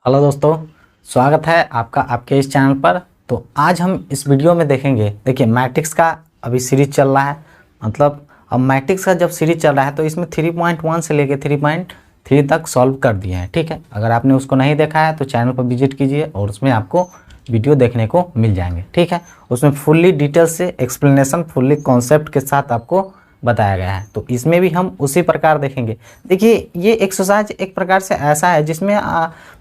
Hello दोस्तों, स्वागत है आपका आपके इस चैनल पर। तो आज हम इस वीडियो में देखेंगे, देखिए मैट्रिक्स का अभी सीरीज चल रहा है। मतलब अब मैट्रिक्स का जब सीरीज चल रहा है तो इसमें 3.1 से लेके 3.3 तक सॉल्व कर दिए हैं। ठीक है, अगर आपने उसको नहीं देखा है तो चैनल पर विजिट कीजिए और उसमें आपको वीडियो देखने को मिल जाएंगे। ठीक है, उसमें फुल्ली डिटेल से एक्सप्लेनेशन, फुल्ली कॉन्सेप्ट के साथ आपको बताया गया है। तो इसमें भी हम उसी प्रकार देखेंगे। देखिए ये एक्सरसाइज एक प्रकार से ऐसा है जिसमें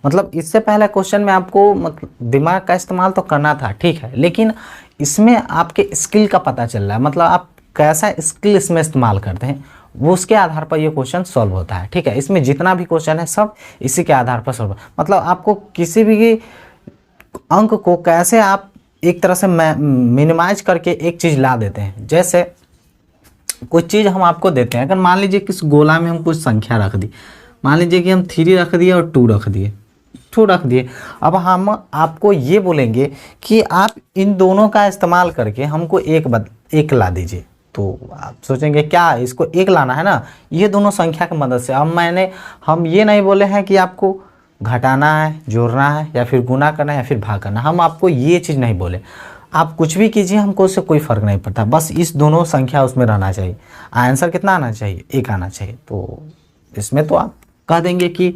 मतलब इससे पहले क्वेश्चन में आपको मतलब दिमाग का इस्तेमाल तो करना था, ठीक है, लेकिन इसमें आपके स्किल का पता चल रहा है। मतलब आप कैसा स्किल इसमें इस्तेमाल करते हैं वो उसके आधार पर ये क्वेश्चन सॉल्व होता है। ठीक है, इसमें जितना भी क्वेश्चन है सब इसी के आधार पर सॉल्व, मतलब आपको किसी भी अंक को कैसे आप एक तरह से मिनिमाइज करके एक चीज़ ला देते हैं। जैसे कुछ चीज़ हम आपको देते हैं, अगर मान लीजिए किस गोला में हम कुछ संख्या रख दी, मान लीजिए कि हम 3 रख दिए और 2 रख दिए, 2 रख दिए। अब हम आपको ये बोलेंगे कि आप इन दोनों का इस्तेमाल करके हमको एक ला दीजिए। तो आप सोचेंगे क्या इसको एक लाना है ना, ये दोनों संख्या की मदद से। अब हम ये नहीं बोले हैं कि आपको घटाना है, जोड़ना है, या फिर गुना करना है, या फिर भाग करना है। हम आपको ये चीज़ नहीं बोले। आप कुछ भी कीजिए, हमको उससे कोई फ़र्क नहीं पड़ता, बस इस दोनों संख्या उसमें रहना चाहिए। आंसर कितना आना चाहिए? 1 आना चाहिए। तो इसमें तो आप कह देंगे कि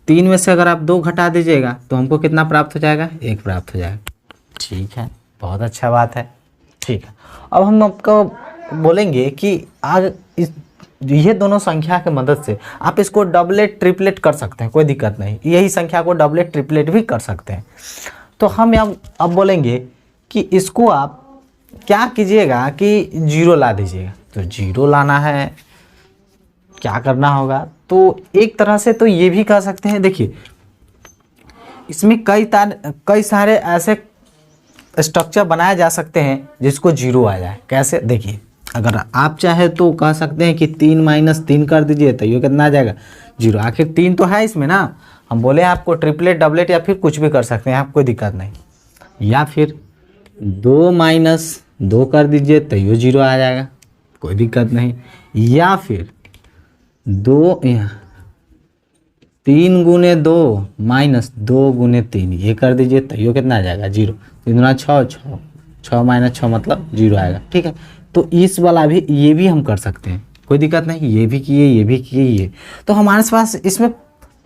3 में से अगर आप 2 घटा दीजिएगा तो हमको कितना प्राप्त हो जाएगा? 1 प्राप्त हो जाएगा। ठीक है, बहुत अच्छा बात है। ठीक है, अब हम आपको बोलेंगे कि आज ये दोनों संख्या की मदद से आप इसको डबलेट ट्रिपलेट कर सकते हैं, कोई दिक्कत नहीं। यही संख्या को डबलेट ट्रिपलेट भी कर सकते हैं। तो हम अब बोलेंगे कि इसको आप क्या कीजिएगा कि 0 ला दीजिएगा। तो 0 लाना है, क्या करना होगा? तो एक तरह से तो ये भी कह सकते हैं, देखिए इसमें कई सारे ऐसे स्ट्रक्चर बनाए जा सकते हैं जिसको 0 आ जाए। कैसे? देखिए अगर आप चाहे तो कह सकते हैं कि 3 - 3 कर दीजिए तो ये कितना आ जाएगा? 0। आखिर 3 तो है इसमें ना। हम बोले आपको ट्रिपलेट, डबलेट या फिर कुछ भी कर सकते हैं, आप कोई दिक्कत नहीं। या फिर 2 - 2 कर दीजिए तो ये 0 आ जाएगा, कोई दिक्कत नहीं। या फिर 3 × 2 - 2 × 3 ये कर दीजिए तो ये कितना आ जाएगा? 0। 3 × 6 6, 6 - 6 मतलब 0 आएगा। ठीक है, तो इस वाला भी ये भी हम कर सकते हैं, कोई दिक्कत नहीं। ये भी किए, ये भी किए, ये। तो हमारे पास इसमें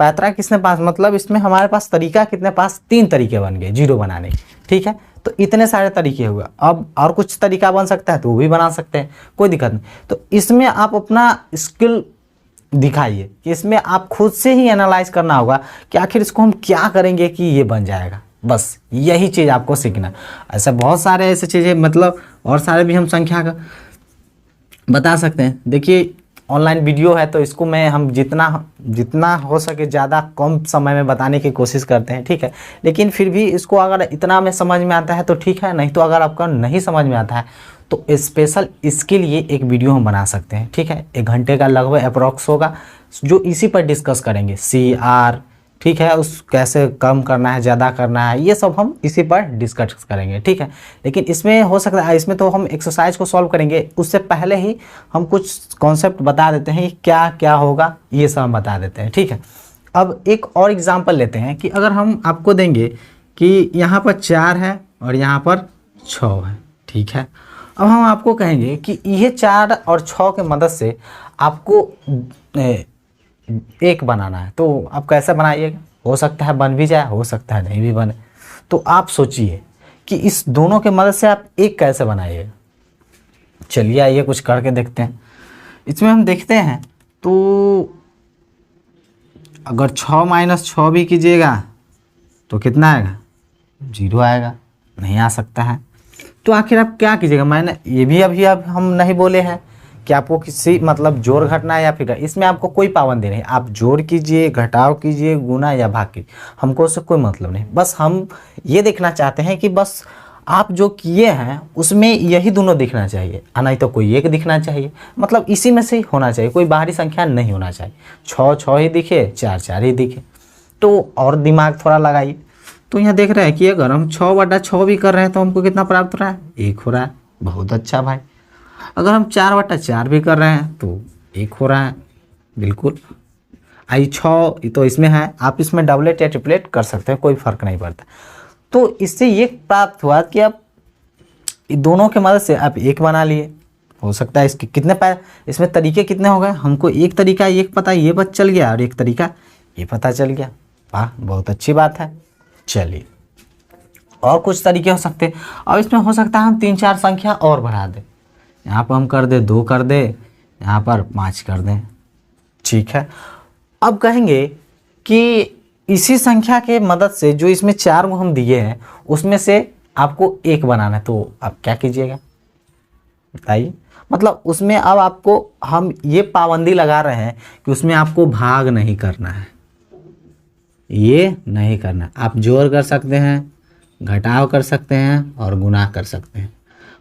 पैतरा किसने पास, मतलब इसमें हमारे पास तरीका कितने पास? 3 तरीके बन गए 0 बनाने के। ठीक है, तो इतने सारे तरीके हुए। अब और कुछ तरीका बन सकता है तो वो भी बना सकते हैं, कोई दिक्कत नहीं। तो इसमें आप अपना स्किल दिखाइए कि इसमें आप खुद से ही एनालाइज करना होगा कि आखिर इसको हम क्या करेंगे कि ये बन जाएगा। बस यही चीज़ आपको सीखना। ऐसे बहुत सारे ऐसे चीज़ें, मतलब और सारे भी हम संख्या का बता सकते हैं। देखिए ऑनलाइन वीडियो है तो इसको हम जितना हो सके ज़्यादा कम समय में बताने की कोशिश करते हैं। ठीक है, लेकिन फिर भी इसको अगर इतना में समझ में आता है तो ठीक है, नहीं तो अगर आपका नहीं समझ में आता है तो स्पेशल इसके लिए एक वीडियो हम बना सकते हैं। ठीक है, 1 घंटे का लगभग अप्रॉक्स होगा, जो इसी पर डिस्कस करेंगे। CR, ठीक है, उस कैसे कम करना है, ज़्यादा करना है, ये सब हम इसी पर डिस्कस करेंगे। ठीक है, लेकिन इसमें हो सकता है, इसमें तो हम एक्सरसाइज को सॉल्व करेंगे, उससे पहले ही हम कुछ कॉन्सेप्ट बता देते हैं कि क्या क्या होगा, ये सब हम बता देते हैं। ठीक है, अब एक और एग्जांपल लेते हैं कि अगर हम आपको देंगे कि यहाँ पर 4 है और यहाँ पर 6 है। ठीक है, अब हम आपको कहेंगे कि ये 4 और 6 की मदद से आपको 1 बनाना है। तो आप कैसे बनाइएगा? हो सकता है बन भी जाए, हो सकता है नहीं भी बने। तो आप सोचिए कि इस दोनों के मदद से आप 1 कैसे बनाइएगा। चलिए आइए कुछ करके देखते हैं। इसमें हम देखते हैं तो अगर 6 - 6 भी कीजिएगा तो कितना आएगा? 0 आएगा, नहीं आ सकता है। तो आखिर आप क्या कीजिएगा? मैंने ये भी अभी अब हम नहीं बोले हैं कि आपको किसी मतलब जोड़ घटना है या फिर, इसमें आपको कोई पाबंदी नहीं। आप जोड़ कीजिए, घटाव कीजिए, गुना या भाग कीजिए, हमको उससे कोई मतलब नहीं। बस हम ये देखना चाहते हैं कि बस आप जो किए हैं उसमें यही दोनों दिखना चाहिए, नहीं तो कोई एक दिखना चाहिए। मतलब इसी में से ही होना चाहिए, कोई बाहरी संख्या नहीं होना चाहिए। 6 6 ही दिखे, 4 4 ही दिखे। तो और दिमाग थोड़ा लगाइए। तो यहाँ देख रहे हैं कि अगर हम 6/6 भी कर रहे हैं तो हमको कितना प्राप्त हो रहा है? 1 हो रहा है। बहुत अच्छा भाई। अगर हम 4/4 भी कर रहे हैं तो 1 हो रहा है। बिल्कुल। I6 तो इसमें है, आप इसमें डबलेट या ट्रिपलेट कर सकते हैं, कोई फर्क नहीं पड़ता। तो इससे ये प्राप्त हुआ कि आप दोनों के मदद से आप एक बना लिए। हो सकता है इसके कितने इसमें तरीके कितने हो गए, हमको एक तरीका एक पता ये पता चल गया और एक तरीका ये पता चल गया। वाह, बहुत अच्छी बात है। चलिए, और कुछ तरीके हो सकते हैं। अब इसमें हो सकता है हम 3-4 संख्या और बढ़ा दें। यहाँ पर हम कर दे 2 कर दे, यहाँ पर 5 कर दें, ठीक है। अब कहेंगे कि इसी संख्या के मदद से जो इसमें 4 को हम दिए हैं उसमें से आपको 1 बनाना है, तो आप क्या कीजिएगा बताइए। मतलब उसमें अब आपको हम ये पाबंदी लगा रहे हैं कि उसमें आपको भाग नहीं करना है, ये नहीं करना है। आप जोड़ कर सकते हैं, घटाव कर सकते हैं और गुणा कर सकते हैं,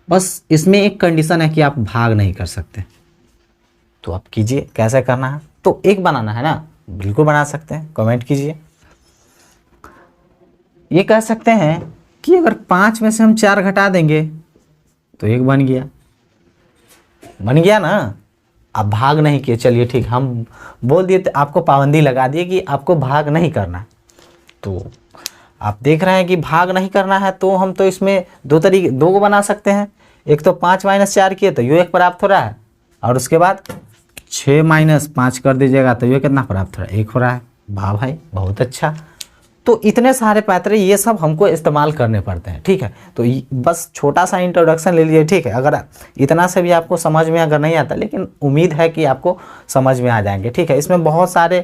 बस इसमें एक कंडीशन है कि आप भाग नहीं कर सकते। तो आप कीजिए, कैसे करना है। तो 1 बनाना है ना, बिल्कुल बना सकते हैं, कमेंट कीजिए। ये कह सकते हैं कि अगर 5 में से हम 4 घटा देंगे तो 1 बन गया, बन गया ना। आप भाग नहीं किए, चलिए ठीक, हम बोल दिए, आपको पाबंदी लगा दिए कि आपको भाग नहीं करना। तो आप देख रहे हैं कि भाग नहीं करना है, तो हम तो इसमें 2 को बना सकते हैं। एक तो 5 - 4 किए तो ये 1 प्राप्त हो रहा है, और उसके बाद 6 - 5 कर दीजिएगा तो ये कितना प्राप्त हो रहा है, 1 हो रहा है। वाह भाई, बहुत अच्छा। तो इतने सारे पैतरे ये सब हमको इस्तेमाल करने पड़ते हैं, ठीक है। तो बस छोटा सा इंट्रोडक्शन ले लीजिए, ठीक है। अगर इतना से भी आपको समझ में अगर नहीं आता, लेकिन उम्मीद है कि आपको समझ में आ जाएंगे, ठीक है। इसमें बहुत सारे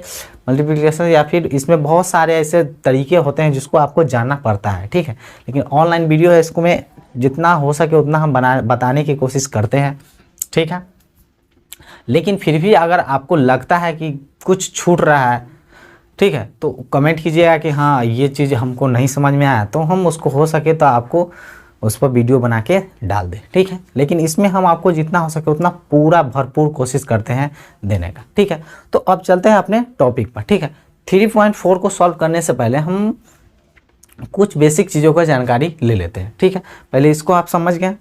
मल्टीप्लिकेशन या फिर इसमें बहुत सारे ऐसे तरीके होते हैं जिसको आपको जानना पड़ता है, ठीक है। लेकिन ऑनलाइन वीडियो है, इसको में जितना हो सके उतना हम बताने की कोशिश करते हैं, ठीक है। लेकिन फिर भी अगर आपको लगता है कि कुछ छूट रहा है, ठीक है, तो कमेंट कीजिएगा कि हाँ ये चीज़ हमको नहीं समझ में आया, तो हम उसको हो सके तो आपको उस पर वीडियो बना के डाल दें, ठीक है। लेकिन इसमें हम आपको जितना हो सके उतना पूरा भरपूर कोशिश करते हैं देने का, ठीक है। तो अब चलते हैं अपने टॉपिक पर, ठीक है। 3.4 को सॉल्व करने से पहले हम कुछ बेसिक चीज़ों का जानकारी ले लेते हैं, ठीक है। पहले इसको आप समझ गए।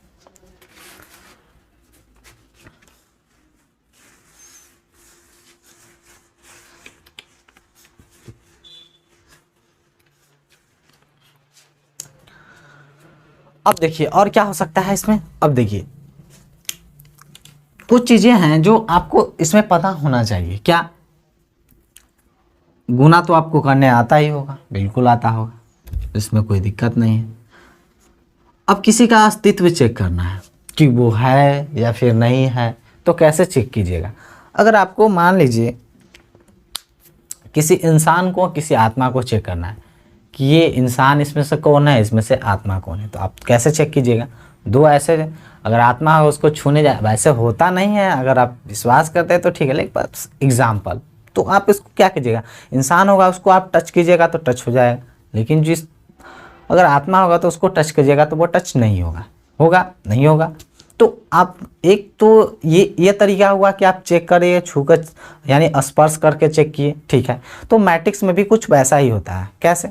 अब देखिए और क्या हो सकता है इसमें। अब देखिए कुछ चीजें हैं जो आपको इसमें पता होना चाहिए। क्या? गुना तो आपको करने आता ही होगा, बिल्कुल आता होगा, इसमें कोई दिक्कत नहीं है। अब किसी का अस्तित्व चेक करना है कि वो है या फिर नहीं है, तो कैसे चेक कीजिएगा। अगर आपको मान लीजिए किसी इंसान को, किसी आत्मा को चेक करना है कि ये इंसान इसमें से कौन है, इसमें से आत्मा कौन है, तो आप कैसे चेक कीजिएगा। 2 ऐसे, अगर आत्मा है उसको छूने जाए, वैसे होता नहीं है, अगर आप विश्वास करते हैं तो ठीक है, लेकिन एग्जाम्पल, तो आप इसको क्या कीजिएगा, इंसान होगा उसको आप टच कीजिएगा तो टच हो जाएगा, लेकिन जिस अगर आत्मा होगा तो उसको टच कीजिएगा तो वो टच नहीं होगा, होगा नहीं होगा। तो आप एक तो ये तरीका हुआ कि आप चेक करिए छूकर, यानी स्पर्श करके चेक किए, ठीक है। तो मैट्रिक्स में भी कुछ वैसा ही होता है। कैसे?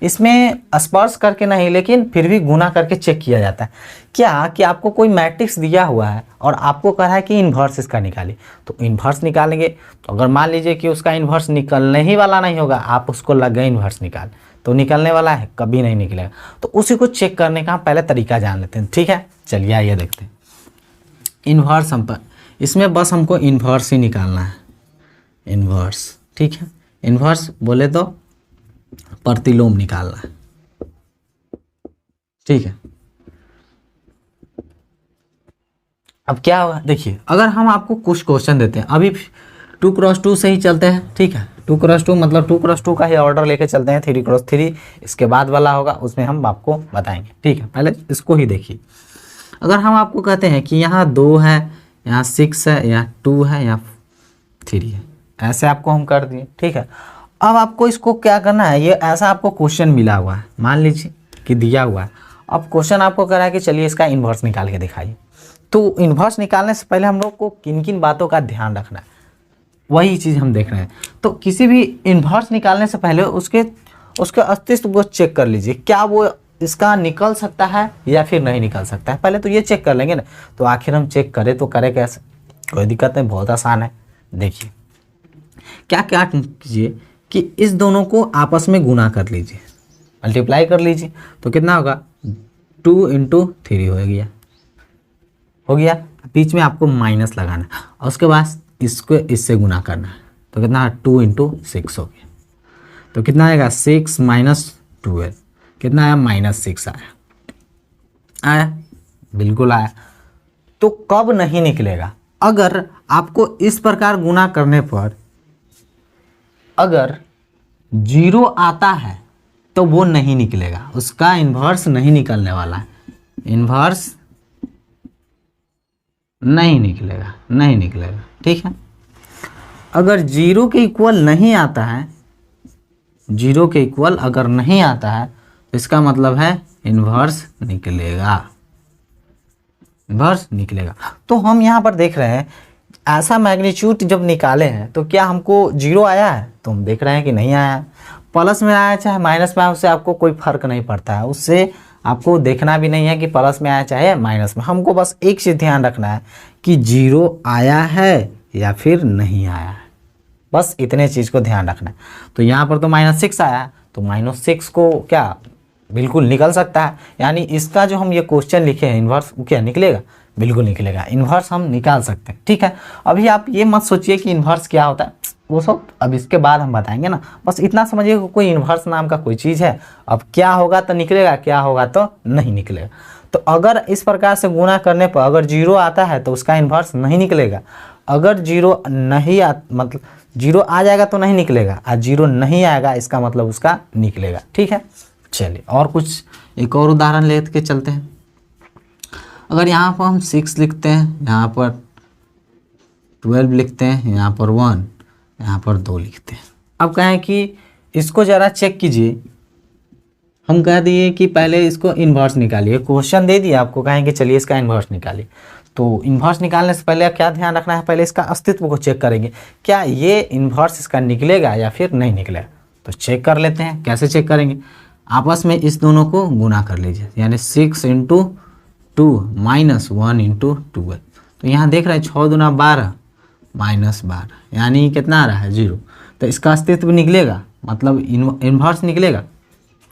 इसमें स्पर्श करके नहीं, लेकिन फिर भी गुना करके चेक किया जाता है। क्या कि आपको कोई मैट्रिक्स दिया हुआ है और आपको कह रहा है कि इन्वर्स इसका निकालिए, तो इन्वर्स निकालेंगे। तो अगर मान लीजिए कि उसका इन्वर्स निकलने ही वाला नहीं होगा, आप उसको लग गए इन्वर्स निकाल, तो निकलने वाला है, कभी नहीं निकलेगा। तो उसी को चेक करने का पहले तरीका जान लेते हैं, ठीक है। चलिए आइए देखते हैं। इन्वर्स हम पर, इसमें बस हमको इन्वर्स ही निकालना है, इन्वर्स, ठीक है। इन्वर्स बोले तो प्रतिलोम निकालना है, ठीक है। अब क्या होगा देखिए, अगर हम आपको कुछ क्वेश्चन देते हैं, अभी 2x2 से ही चलते हैं, ठीक है। 2x2 मतलब 2x2 का ही ऑर्डर लेके चलते हैं, 3x3 इसके बाद वाला होगा, उसमें हम आपको बताएंगे, ठीक है। पहले इसको ही देखिए। अगर हम आपको कहते हैं कि यहाँ 2 है, यहाँ 6 है, यहाँ 2 है, यहाँ 3 है, ऐसे आपको हम कर दिए, ठीक है। अब आपको इसको क्या करना है, ये ऐसा आपको क्वेश्चन मिला हुआ है, मान लीजिए कि दिया हुआ है। अब क्वेश्चन आपको कह रहा है कि चलिए इसका इन्वर्स निकाल के दिखाइए। तो इन्वर्स निकालने से पहले हम लोग को किन किन बातों का ध्यान रखना है, वही चीज़ हम देख रहे हैं। तो किसी भी इन्वर्स निकालने से पहले उसके अस्तित्व को चेक कर लीजिए, क्या वो इसका निकल सकता है या फिर नहीं निकल सकता है, पहले तो ये चेक कर लेंगे ना। तो आखिर हम चेक करें तो करें कैसे, कोई दिक्कत नहीं, बहुत आसान है। देखिए क्या क्या कीजिए कि इस दोनों को आपस में गुना कर लीजिए, मल्टीप्लाई कर लीजिए, तो कितना होगा 2 इंटू 3 हो गया। बीच में आपको माइनस लगाना है और उसके बाद इसको इससे गुना करना है, तो कितना 2 इंटू 6 हो गया। तो कितना आएगा 6 माइनस 12, कितना आया -6 आया, बिल्कुल आया। तो कब नहीं निकलेगा, अगर आपको इस प्रकार गुना करने पर अगर 0 आता है तो वो नहीं निकलेगा, उसका इन्वर्स नहीं निकलने वाला है, इन्वर्स नहीं निकलेगा, ठीक है। अगर 0 के इक्वल नहीं आता है, 0 के इक्वल अगर नहीं आता है तो इसका मतलब है इन्वर्स निकलेगा, तो हम यहाँ पर देख रहे हैं ऐसा मैग्नीट्यूड जब निकाले हैं तो क्या हमको 0 आया है, तो हम देख रहे हैं कि नहीं आया है। प्लस में आया चाहे माइनस में आया उससे आपको कोई फर्क नहीं पड़ता है, उससे आपको देखना भी नहीं है कि प्लस में आया चाहे माइनस में, हमको बस एक चीज़ ध्यान रखना है कि 0 आया है या फिर नहीं आया है, बस इतने चीज़ को ध्यान रखना है। तो यहाँ पर तो -6 आया, तो -6 को क्या बिल्कुल निकल सकता है, यानी इसका जो हम ये क्वेश्चन लिखे हैं इन्वर्स वो क्या निकलेगा, बिल्कुल निकलेगा, इन्वर्स हम निकाल सकते हैं, ठीक है। अभी आप ये मत सोचिए कि इन्वर्स क्या होता है, वो सब अब इसके बाद हम बताएंगे ना, बस इतना समझिए कि कोई इन्वर्स नाम का कोई चीज़ है, अब क्या होगा तो निकलेगा, क्या होगा तो नहीं निकलेगा। तो अगर इस प्रकार से गुना करने पर अगर 0 आता है तो उसका इन्वर्स नहीं निकलेगा, अगर 0 नहीं मतलब 0 आ जाएगा तो नहीं निकलेगा, और 0 नहीं आएगा इसका मतलब उसका निकलेगा, ठीक है। चलिए और कुछ एक और उदाहरण ले के चलते हैं। अगर यहाँ पर हम 6 लिखते हैं, यहाँ पर 12 लिखते हैं, यहाँ पर 1, यहाँ पर 2 लिखते हैं। अब कहें कि इसको ज़रा चेक कीजिए, हम कह दिए कि पहले इसको इन्वर्स निकालिए, क्वेश्चन दे दिया आपको, कहेंगे चलिए इसका इन्वर्स निकालिए। तो इन्वर्स निकालने से पहले क्या ध्यान रखना है, पहले इसका अस्तित्व को चेक करेंगे, क्या ये इन्वर्स इसका निकलेगा या फिर नहीं निकलेगा। तो चेक कर लेते हैं, कैसे चेक करेंगे, आपस में इस दोनों को गुना कर लीजिए, यानी 6 इंटू 2 माइनस 1 इंटू 12। तो यहाँ देख रहे हैं 6 दूना 12 -12, यानी कितना आ रहा है 0। तो इसका अस्तित्व निकलेगा, मतलब इन्वर्स निकलेगा,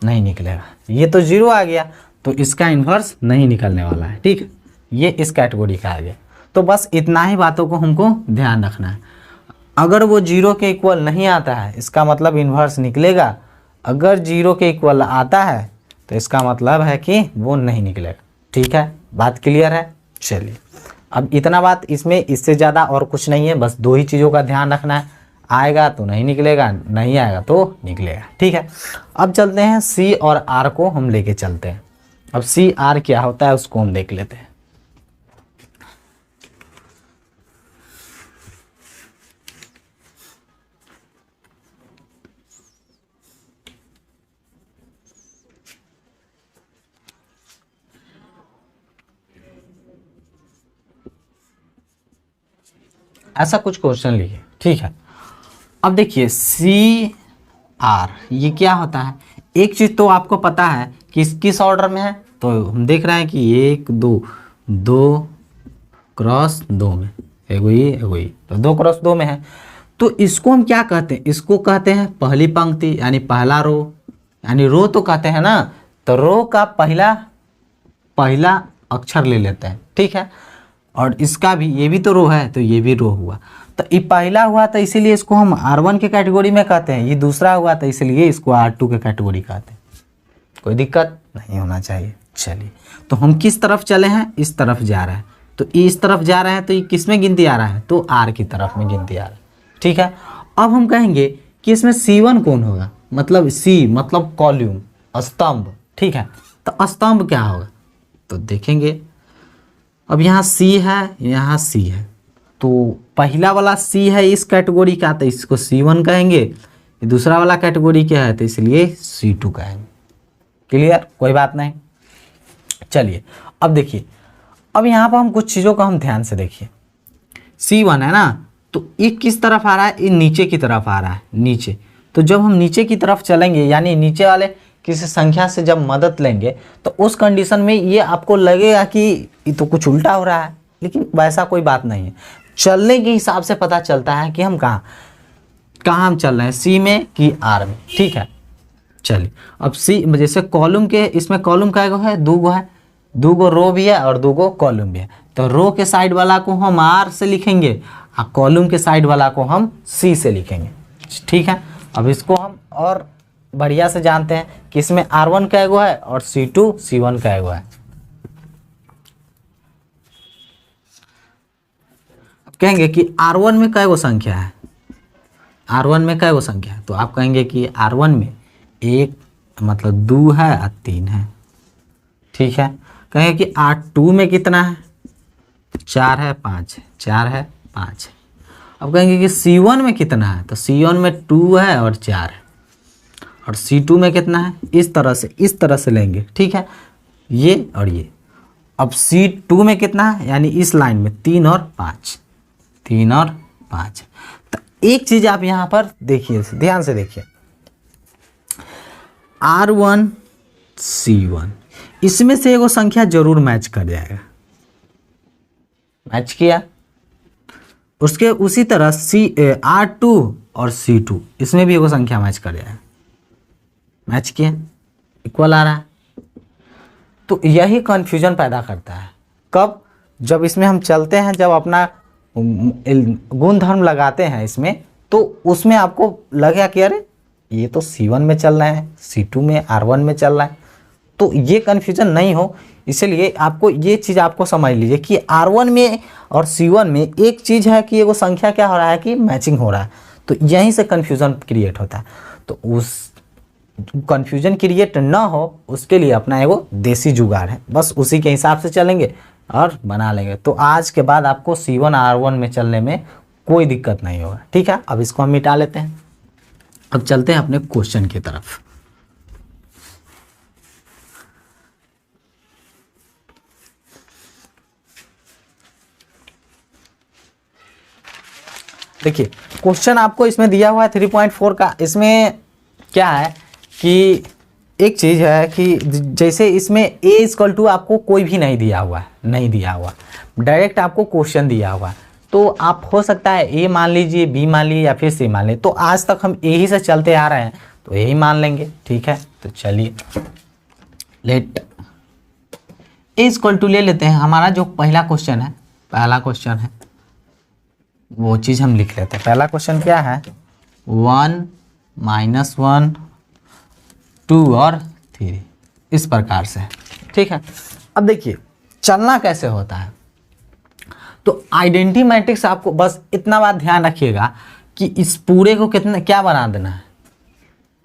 नहीं निकलेगा। ये तो 0 आ गया तो इसका इन्वर्स नहीं निकलने वाला है, ठीक है, ये इस कैटेगरी का आ गया। तो बस इतना ही बातों को हमको ध्यान रखना है। अगर वो 0 के इक्वल नहीं आता है इसका मतलब इन्वर्स निकलेगा, अगर 0 के इक्वल आता है तो इसका मतलब है कि वो नहीं निकलेगा, ठीक है। बात क्लियर है। चलिए अब इतना बात इसमें, इससे ज़्यादा और कुछ नहीं है, बस 2 ही चीज़ों का ध्यान रखना है, आएगा तो नहीं निकलेगा, नहीं आएगा तो निकलेगा, ठीक है। अब चलते हैं C और R को हम लेके चलते हैं। अब C R क्या होता है उसको हम देख लेते हैं। ऐसा कुछ क्वेश्चन लिखिए, ठीक है। अब देखिए CR ये क्या होता है, एक चीज़ तो आपको पता है कि किस ऑर्डर में है, तो हम देख रहे हैं कि 1 2 क्रॉस 2 में, एगो तो 2 क्रॉस 2 में है। तो इसको हम क्या कहते हैं, इसको कहते हैं पहली पंक्ति, यानी पहला रो, यानी रो तो कहते हैं ना, तो रो का पहला अक्षर ले लेते हैं, ठीक है। और इसका भी, ये भी तो रो है तो ये भी रो हुआ, तो ये पहला हुआ तो इसीलिए इसको हम R1 के कैटेगरी में कहते हैं, ये दूसरा हुआ तो इसलिए इसको R2 के कैटेगरी कहते हैं। कोई दिक्कत नहीं होना चाहिए। चलिए तो हम किस तरफ चले हैं, इस तरफ जा रहे हैं, तो इस तरफ जा रहे हैं तो ये किस में गिनती आ रहा है, तो R की तरफ में गिनती आ रहा है, ठीक है। अब हम कहेंगे कि इसमें C1 कौन होगा, मतलब C मतलब कॉलम, स्तंभ, ठीक है। तो स्तंभ क्या होगा, तो देखेंगे अब यहाँ C है, यहाँ C है, तो पहला वाला C है इस कैटेगरी का तो इसको C1 कहेंगे, दूसरा वाला कैटेगरी क्या है तो इसलिए C2 कहेंगे। क्लियर, कोई बात नहीं। चलिए अब देखिए, अब यहाँ पर हम कुछ चीज़ों को हम ध्यान से देखिए, C1 है ना, तो ये किस तरफ आ रहा है, ये नीचे की तरफ आ रहा है, नीचे। तो जब हम नीचे की तरफ चलेंगे, यानी नीचे वाले किसी संख्या से जब मदद लेंगे तो उस कंडीशन में ये आपको लगेगा कि ये तो कुछ उल्टा हो रहा है, लेकिन वैसा कोई बात नहीं है। चलने के हिसाब से पता चलता है कि हम कहाँ, कहाँ हम चल रहे हैं, सी में कि आर में, ठीक है। चलिए अब सी जैसे कॉलम के, इसमें कॉलम का है, दो गो है, दो गो रो भी है और दो गो कॉलम भी है। तो रो के साइड वाला को हम आर से लिखेंगे और कॉलम के साइड वाला को हम सी से लिखेंगे, ठीक है। अब इसको हम और बढ़िया से जानते हैं कि इसमें R1 का एगो है और C2 C1 का एगो है। अब कहेंगे कि R1 में कई गो संख्या है, R1 में कई गो संख्या है, तो आप कहेंगे कि R1 में एक मतलब 2 है और 3 है, ठीक है। कहेंगे कि R2 में कितना है, 4 है 5 है, 4 है 5 है। अब कहेंगे कि C1 में कितना है, तो C1 में 2 है और 4 है। और C2 में कितना है, इस तरह से लेंगे, ठीक है, ये और ये। अब C2 में कितना है, यानी इस लाइन में 3 और 5, 3 और 5। तो एक चीज आप यहाँ पर देखिए, ध्यान से देखिए, R1 C1 इसमें से एगो संख्या जरूर मैच कर जाएगा, मैच किया। उसके उसी तरह R2 और C2 इसमें भी एगो संख्या मैच कर जाएगा, मैच किया, इक्वल आ रहा है। तो यही कन्फ्यूजन पैदा करता है, कब, जब इसमें हम चलते हैं, जब अपना गुण धर्म लगाते हैं इसमें, तो उसमें आपको लगेगा कि अरे ये तो C1 में चल रहा है, C2 में R1 में चल रहा है। तो ये कन्फ्यूजन नहीं हो, इसलिए आपको ये चीज़ आपको समझ लीजिए कि R1 में और C1 में एक चीज़ है कि एगो संख्या क्या हो रहा है कि मैचिंग हो रहा है। तो यहीं से कन्फ्यूज़न क्रिएट होता है। तो उस कन्फ्यूजन क्रिएट ना हो उसके लिए अपना एगो देसी जुगाड़ है, बस उसी के हिसाब से चलेंगे और बना लेंगे। तो आज के बाद आपको C1 R1 में चलने में कोई दिक्कत नहीं होगा, ठीक है। अब इसको हम मिटा लेते हैं। अब चलते हैं अपने क्वेश्चन की तरफ। देखिए क्वेश्चन आपको इसमें दिया हुआ है 3.4 का। इसमें क्या है कि एक चीज़ है कि जैसे इसमें a इक्वल टू आपको कोई भी नहीं दिया हुआ है, नहीं दिया हुआ, डायरेक्ट आपको क्वेश्चन दिया हुआ है। तो आप हो सकता है a मान लीजिए, b मान लीजिए या फिर c मान लीजिए। तो आज तक हम a ही से चलते आ रहे हैं तो यही मान लेंगे, ठीक है। तो चलिए लेट a इक्वल टू ले लेते हैं। हमारा जो पहला क्वेश्चन है, पहला क्वेश्चन है वो चीज़ हम लिख लेते हैं। पहला क्वेश्चन क्या है, 1 -1 2 और 3, इस प्रकार से, ठीक है। अब देखिए चलना कैसे होता है। तो आइडेंटिटी मैट्रिक्स आपको बस इतना बात ध्यान रखिएगा कि इस पूरे को कितना क्या बना देना है,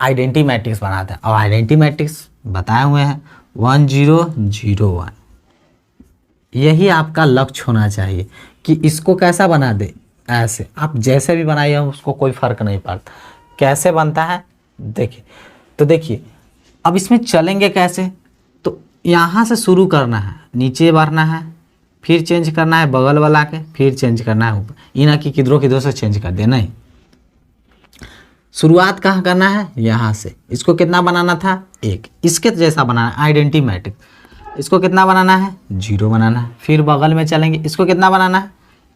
आइडेंटिटी मैट्रिक्स बनाते हैं। और आइडेंटिटी मैट्रिक्स बताए हुए हैं 1 0 0 1। यही आपका लक्ष्य होना चाहिए कि इसको कैसा बना दे, ऐसे आप जैसे भी बनाइए उसको कोई फर्क नहीं पड़ता। कैसे बनता है देखिए, तो देखिए अब इसमें चलेंगे कैसे। तो यहाँ से शुरू करना है, नीचे बढ़ना है, फिर चेंज करना है बगल वाला के, फिर चेंज करना है ऊपर। ये ना कि किधरों से चेंज कर दे, नहीं। शुरुआत कहाँ करना है, यहाँ से। इसको कितना बनाना था, 1। इसके जैसा बनाना है आइडेंटिटी मैट्रिक्स। इसको कितना बनाना है, 0 बनाना है। फिर बगल में चलेंगे, इसको कितना बनाना है,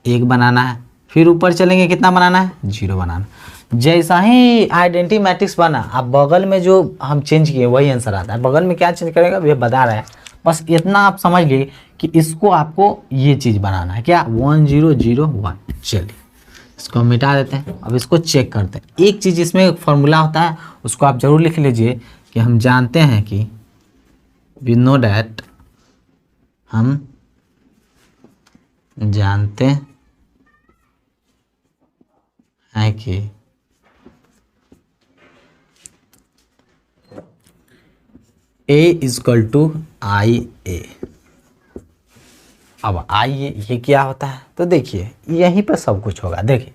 1 बनाना है। फिर ऊपर चलेंगे, कितना बनाना है, 0 बनाना। जैसा ही आइडेंटिटी मैट्रिक्स बना, अब बगल में जो हम चेंज किए वही आंसर आता है। बगल में क्या चेंज करेगा ये बता रहा है, बस इतना आप समझ लीजिए कि इसको आपको ये चीज़ बनाना है, क्या 1 0 0 1। चलिए इसको हम मिटा देते हैं। अब इसको चेक करते हैं। एक चीज़ इसमें फॉर्मूला होता है, उसको आप जरूर लिख लीजिए कि हम जानते हैं कि वी नो डैट, हम जानते हैं कि A इजकल टू आई ए। अब आइए ये क्या होता है, तो देखिए यहीं पर सब कुछ होगा। देखिए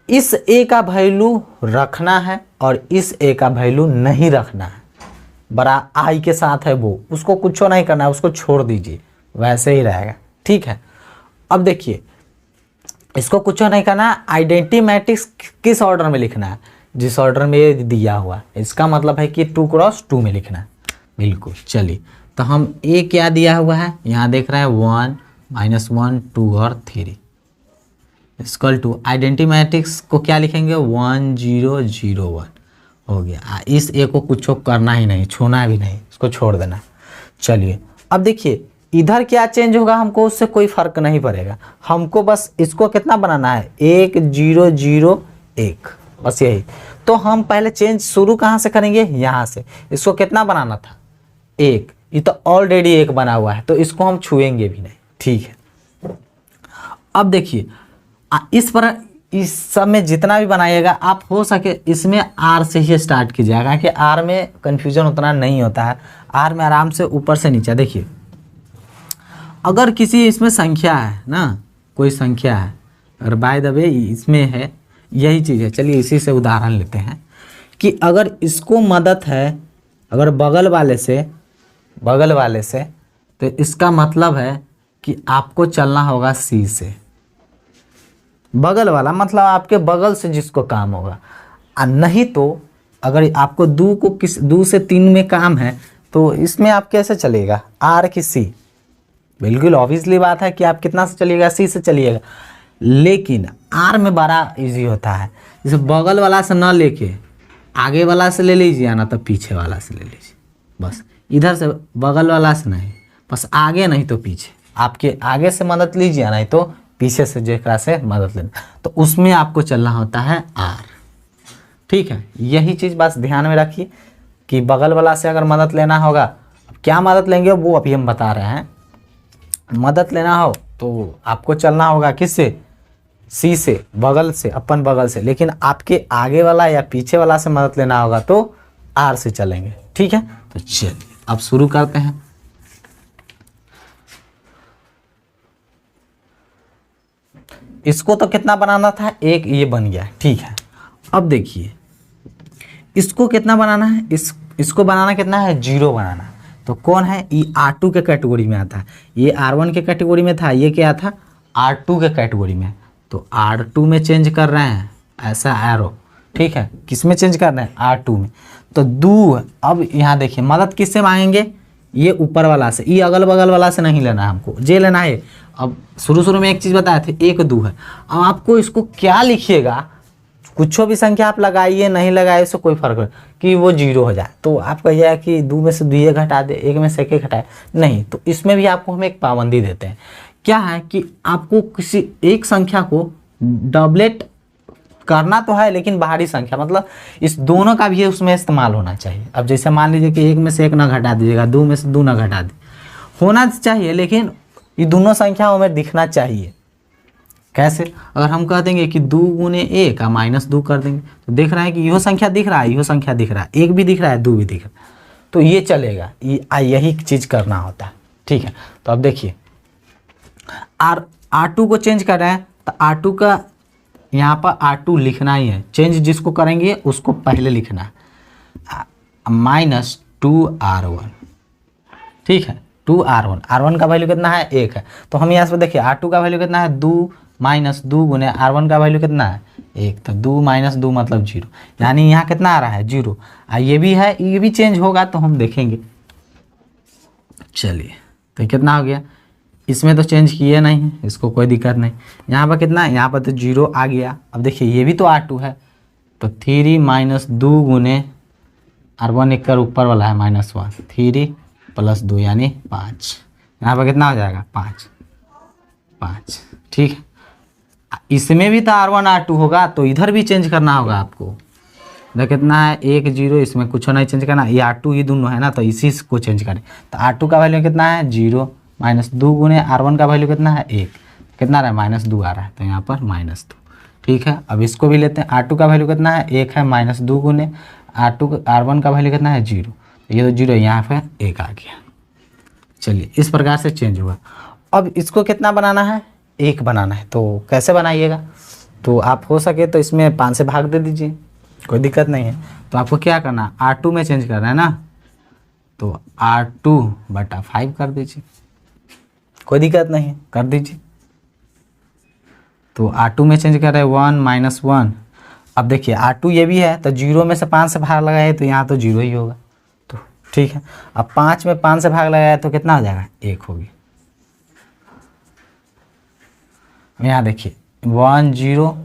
इस A का वैल्यू रखना है और इस A का वैल्यू नहीं रखना है। बड़ा I के साथ है वो, उसको कुछ नहीं करना है, उसको छोड़ दीजिए, वैसे ही रहेगा, ठीक है। अब देखिए इसको कुछ नहीं करना है। आइडेंटिटी मैट्रिक्स किस ऑर्डर में लिखना है, जिस ऑर्डर में ये दिया हुआ है। इसका मतलब है कि 2 × 2 में लिखना है, बिल्कुल। चलिए तो हम A क्या दिया हुआ है, यहाँ देख रहे हैं 1 -1 2 और 3। इक्वल टू आइडेंटिटी मैट्रिक्स को क्या लिखेंगे 1 0 0 1 हो गया। इस ए को कुछ करना ही नहीं, छूना भी नहीं, इसको छोड़ देना। चलिए अब देखिए इधर क्या चेंज होगा, हमको उससे कोई फर्क नहीं पड़ेगा, हमको बस इसको कितना बनाना है 1 0 0 1, बस यही। तो हम पहले चेंज शुरू कहाँ से करेंगे, यहाँ से। इसको कितना बनाना था 1, ये तो ऑलरेडी 1 बना हुआ है तो इसको हम छुएंगे भी नहीं, ठीक है। अब देखिए इस सब में जितना भी बनाइएगा आप हो सके इसमें आर से ही स्टार्ट कीजिएगा कि आर में कन्फ्यूजन उतना नहीं होता है। आर में आराम से ऊपर से नीचे देखिए, अगर किसी इसमें संख्या है ना, कोई संख्या है, अगर बाय द वे इसमें है यही चीज़ है, चलिए इसी से उदाहरण लेते हैं कि अगर इसको मदद है अगर बगल वाले से तो इसका मतलब है कि आपको चलना होगा सी से। बगल वाला मतलब आपके बगल से जिसको काम होगा, और नहीं तो अगर आपको दो से 3 में काम है तो इसमें आप कैसे चलेगा, आर की सी। बिल्कुल ऑब्वियसली बात है कि आप कितना से चलिएगा, सी से चलिएगा, लेकिन आर में बड़ा इजी होता है। जैसे बगल वाला से ना लेके आगे वाला से ले लीजिए ना तो पीछे वाला से ले लीजिए, बस इधर से बगल वाला से नहीं, बस आगे नहीं तो पीछे। आपके आगे से मदद लीजिए नहीं तो पीछे से जेकरा से मदद लेना, तो उसमें आपको चलना होता है आर, ठीक है। यही चीज़ बस ध्यान में रखिए कि बगल वाला से अगर मदद लेना होगा, अब क्या मदद लेंगे वो अभी हम बता रहे हैं। मदद लेना हो तो आपको चलना होगा किससे, सी से, बगल से, अपन बगल से, लेकिन आपके आगे वाला या पीछे वाला से मदद लेना होगा तो आर से चलेंगे, ठीक है। तो चलिए अब शुरू करते हैं। इसको तो कितना बनाना था 1, ये बन गया, ठीक है। अब देखिए इसको कितना बनाना है, इसको बनाना कितना है 0 बनाना। तो कौन है, ये R2 के कैटेगरी में आता है, ये R1 के कैटेगरी में था, ये क्या था R2 के कैटेगरी में। तो R2 में चेंज कर रहे हैं ऐसा एरो, ठीक है। किस में चेंज कर रहे हैं, R2 में। तो अब यहाँ देखिए मदद किससे मांगेंगे, ये ऊपर वाला से, ये अगल बगल वाला से नहीं लेना है हमको, जे लेना है। अब शुरू में एक चीज़ बताए थे 1 2 है, अब आपको इसको क्या लिखिएगा, कुछ भी संख्या आप लगाइए नहीं लगाए इससे कोई फर्क नहीं कि वो 0 हो जाए। तो आप कहिए कि 2 में से 2 घटा दे, 1 में से 1 घटाए, नहीं। तो इसमें भी आपको हम एक पाबंदी देते हैं, क्या है कि आपको किसी एक संख्या को डबलेट करना तो है, लेकिन बाहरी संख्या मतलब इस दोनों का भी उसमें इस्तेमाल होना चाहिए। अब जैसे मान लीजिए कि 1 में से 1 ना घटा दीजिएगा, 2 में से 2 ना घटा दी, होना चाहिए, लेकिन ये दोनों संख्याओं में दिखना चाहिए। कैसे, अगर हम कह देंगे कि 2 गुने 1 का -2 कर देंगे तो देख रहा है कि यह संख्या दिख रहा है, यह संख्या दिख रहा है, 1 भी दिख रहा है, 2 भी दिख रहा है, तो ये चलेगा। यही चीज़ करना होता है, ठीक है। तो अब देखिए R2 को चेंज कर रहे हैं तो R2 का यहाँ पर R2 लिखना ही है, चेंज जिसको करेंगे उसको पहले लिखना है, -2R1, ठीक है। 2R1, R1 का वैल्यू कितना है 1 है, तो हम यहाँ से देखिए R2 का वैल्यू कितना है 2 -2 गुने R1 का वैल्यू कितना है 1, तो 2 - 2 मतलब 0, यानी यहाँ कितना आ रहा है 0। ये भी है, ये भी चेंज होगा तो हम देखेंगे। चलिए तो कितना हो गया, इसमें तो चेंज किए नहीं है, इसको कोई दिक्कत नहीं। यहाँ पर कितना है, यहाँ पर तो 0 आ गया। अब देखिए ये भी तो R2 है, तो 3 - 2 गुने R1 एक कर ऊपर वाला है -1, 3 + 2 यानी 5, यहाँ पर कितना हो जाएगा 5, ठीक है। इसमें भी तो R1 R2 होगा, तो इधर भी चेंज करना होगा आपको। इधर कितना है 1 0, इसमें कुछ नहीं चेंज करना, ये R2 ये दोनों है ना, तो इसी को चेंज करें। तो R2 का वैल्यू कितना है 0, -2 गुने R1 का वैल्यू कितना है 1, कितना आ रहा है -2 आ रहा है, तो यहाँ पर -2, ठीक है। अब इसको भी लेते हैं, R2 का वैल्यू कितना है 1 है, -2 गुने R1 का वैल्यू कितना है 0, ये तो 0 यहाँ पर 1 आ गया। चलिए इस प्रकार से चेंज हुआ। अब इसको कितना बनाना है 1 बनाना है, तो कैसे बनाइएगा, तो आप हो सके तो इसमें 5 से भाग दे दीजिए, कोई दिक्कत नहीं है। तो आपको क्या करना है R2 में चेंज करना है ना, तो R2/5 कर दीजिए, कोई दिक्कत नहीं है, कर दीजिए। तो R2 में चेंज कर रहे हैं 1 - 1। अब देखिए R2 ये भी है, तो 0 में से 5 से भाग लगाए तो यहाँ तो 0 ही होगा, तो ठीक है। अब 5 में 5 से भाग लगाया तो कितना हो जाएगा 1 होगी। यहाँ देखिए 1 0।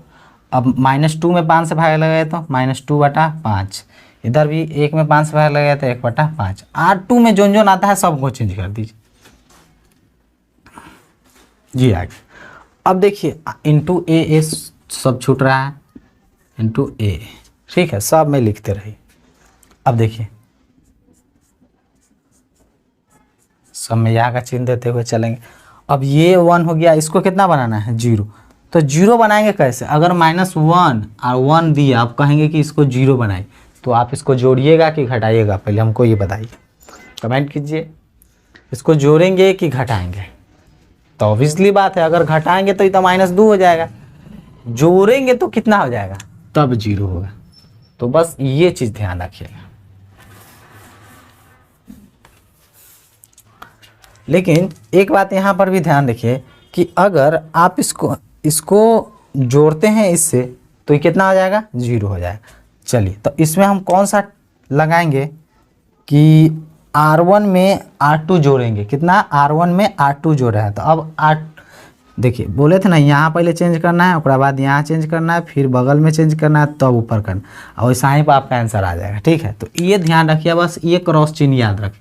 अब -2 में 5 से भाग लगाए तो -2/5। इधर भी 1 में 5 से भाग लगाए तो 1/5। R2 में जो आता है सबको चेंज कर दीजिए जी। आगे अब देखिए इंटू ए सब छूट रहा है, इंटू ए, ठीक है, सब में लिखते रहिए। अब देखिए सब में यहाँ का चिन्ह देते हुए चलेंगे। अब ये 1 हो गया, इसको कितना बनाना है 0। तो 0 बनाएंगे कैसे, अगर -1 और 1 दिया, आप कहेंगे कि इसको 0 बनाए, तो आप इसको जोड़िएगा कि घटाइएगा, पहले हमको ये बताइए, कमेंट कीजिए। इसको जोड़ेंगे कि घटाएंगे, तो ऑब्वियसली बात है अगर घटाएंगे तो ये तो -2 हो जाएगा, जोड़ेंगे तो कितना हो जाएगा, तब 0 होगा। तो बस ये चीज़ ध्यान रखिएगा। लेकिन एक बात यहाँ पर भी ध्यान रखिए कि अगर आप इसको जोड़ते हैं इससे, तो ये कितना हो जाएगा 0 हो जाएगा। चलिए तो इसमें हम कौन सा लगाएंगे कि R1 में R2 जोड़ेंगे, कितना R1 में R2 जोड़ा है। तो अब देखिए बोले थे ना, यहाँ पहले चेंज करना है, उसके बाद यहाँ चेंज करना है, फिर बगल में चेंज करना है, तब ऊपर करना, और वैसा ही पर आपका आंसर आ जाएगा। ठीक है, तो ये ध्यान रखिए, बस ये क्रॉस चिन्ह याद रखिए।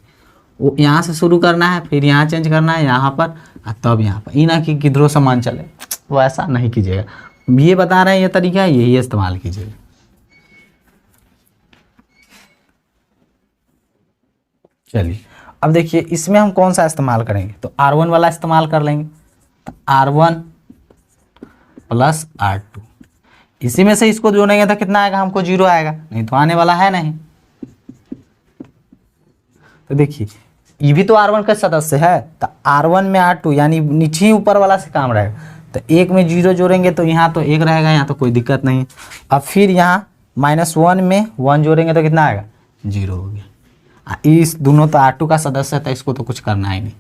वो यहाँ से शुरू करना है, फिर यहाँ चेंज करना है यहाँ पर, और तब यहाँ पर, ये ना कि किधरों सामान चले, वो ऐसा नहीं कीजिएगा। ये बता रहे हैं ये तरीका है, यही इस्तेमाल कीजिएगा। चलिए अब देखिए इसमें हम कौन सा इस्तेमाल करेंगे, तो R1 वाला इस्तेमाल कर लेंगे। तो R1 + R2, इसी में से इसको जोड़ेंगे तो कितना आएगा, हमको 0 आएगा, नहीं तो आने वाला है नहीं। तो देखिए ये भी तो R1 का सदस्य है, तो R1 में R2 यानी नीचे ऊपर वाला से काम रहेगा। तो 1 में 0 जोड़ेंगे तो यहाँ तो 1 रहेगा, यहाँ तो कोई दिक्कत नहीं। अब फिर यहाँ -1 में 1 जोड़ेंगे तो कितना आएगा 0 हो गया। इस दोनों तो R2 का सदस्य था, इसको तो कुछ करना ही नहीं।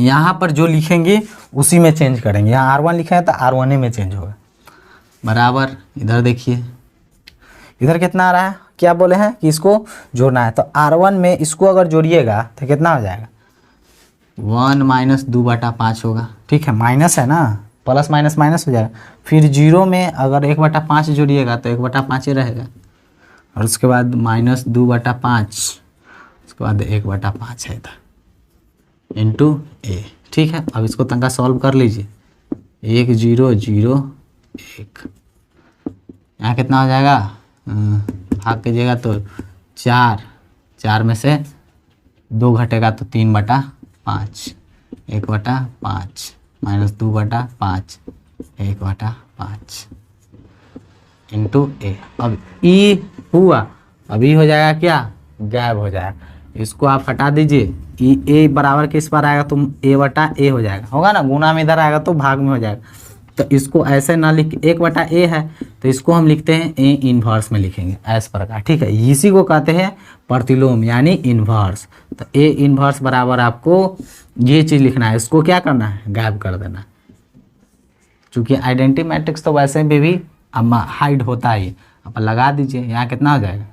यहाँ पर जो लिखेंगे उसी में चेंज करेंगे, यहाँ R1 लिखा है तो R1 में चेंज होगा, बराबर। इधर देखिए इधर कितना आ रहा है, क्या बोले हैं कि इसको जोड़ना है, तो R1 में इसको अगर जोड़िएगा तो कितना हो जाएगा 1 - 2/5 होगा। ठीक है, माइनस है ना, प्लस माइनस माइनस हो जाएगा। फिर 0 में अगर 1/5 जोड़िएगा तो 1/5 ही रहेगा, और उसके बाद -2/5, उसके बाद 1/5 है इधर, इंटू ए। ठीक है, अब इसको तंका सॉल्व कर लीजिए। 1 0 0 1, यहाँ कितना हो जाएगा, भाग कीजिएगा तो 4 में से 2 घटेगा तो 3/5, 1/5 -2/5, 1/5 इंटू ए। अब ई हुआ, अभी हो जाएगा क्या, गायब हो जाएगा। इसको आप हटा दीजिए, ई ए बराबर किस पर आएगा, तो a/a हो जाएगा, होगा ना, गुना में इधर आएगा तो भाग में हो जाएगा। तो इसको ऐसे ना लिख, 1/a है तो इसको हम लिखते हैं ए इन्वर्स में लिखेंगे इस प्रकार। ठीक है, इसी को कहते हैं प्रतिलोम यानी इन्वर्स। तो ए इन्वर्स बराबर आपको ये चीज़ लिखना है, इसको क्या करना है, गायब कर देना। चूँकि आइडेंटिटी मैट्रिक्स तो वैसे भी अब हाइड होता ही, आप लगा दीजिए। यहाँ कितना हो जाएगा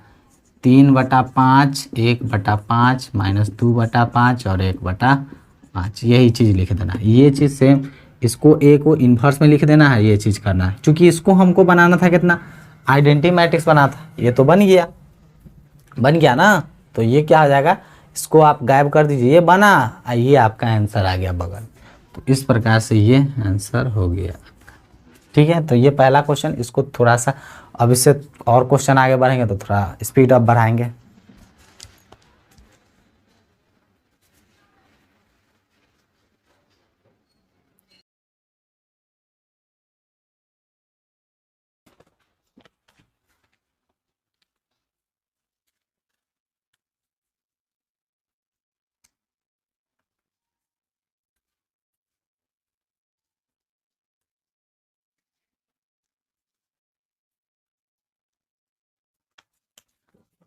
3/5, 1/5 -2/5 और 1/5, यही चीज़ लिख देना। ये चीज़ सेम, इसको ए को इन्वर्स में लिख देना है, ये चीज़ करना है। क्योंकि इसको हमको बनाना था कितना, आइडेंटिटी मैट्रिक्स बना था, ये तो बन गया ना। तो ये क्या हो जाएगा, इसको आप गायब कर दीजिए, ये बना, ये आपका आंसर आ गया बगल। तो इस प्रकार से ये आंसर हो गया। ठीक है, तो ये पहला क्वेश्चन, इसको थोड़ा सा अब इससे और क्वेश्चन आगे बढ़ेंगे तो थोड़ा स्पीड अप बढ़ाएंगे।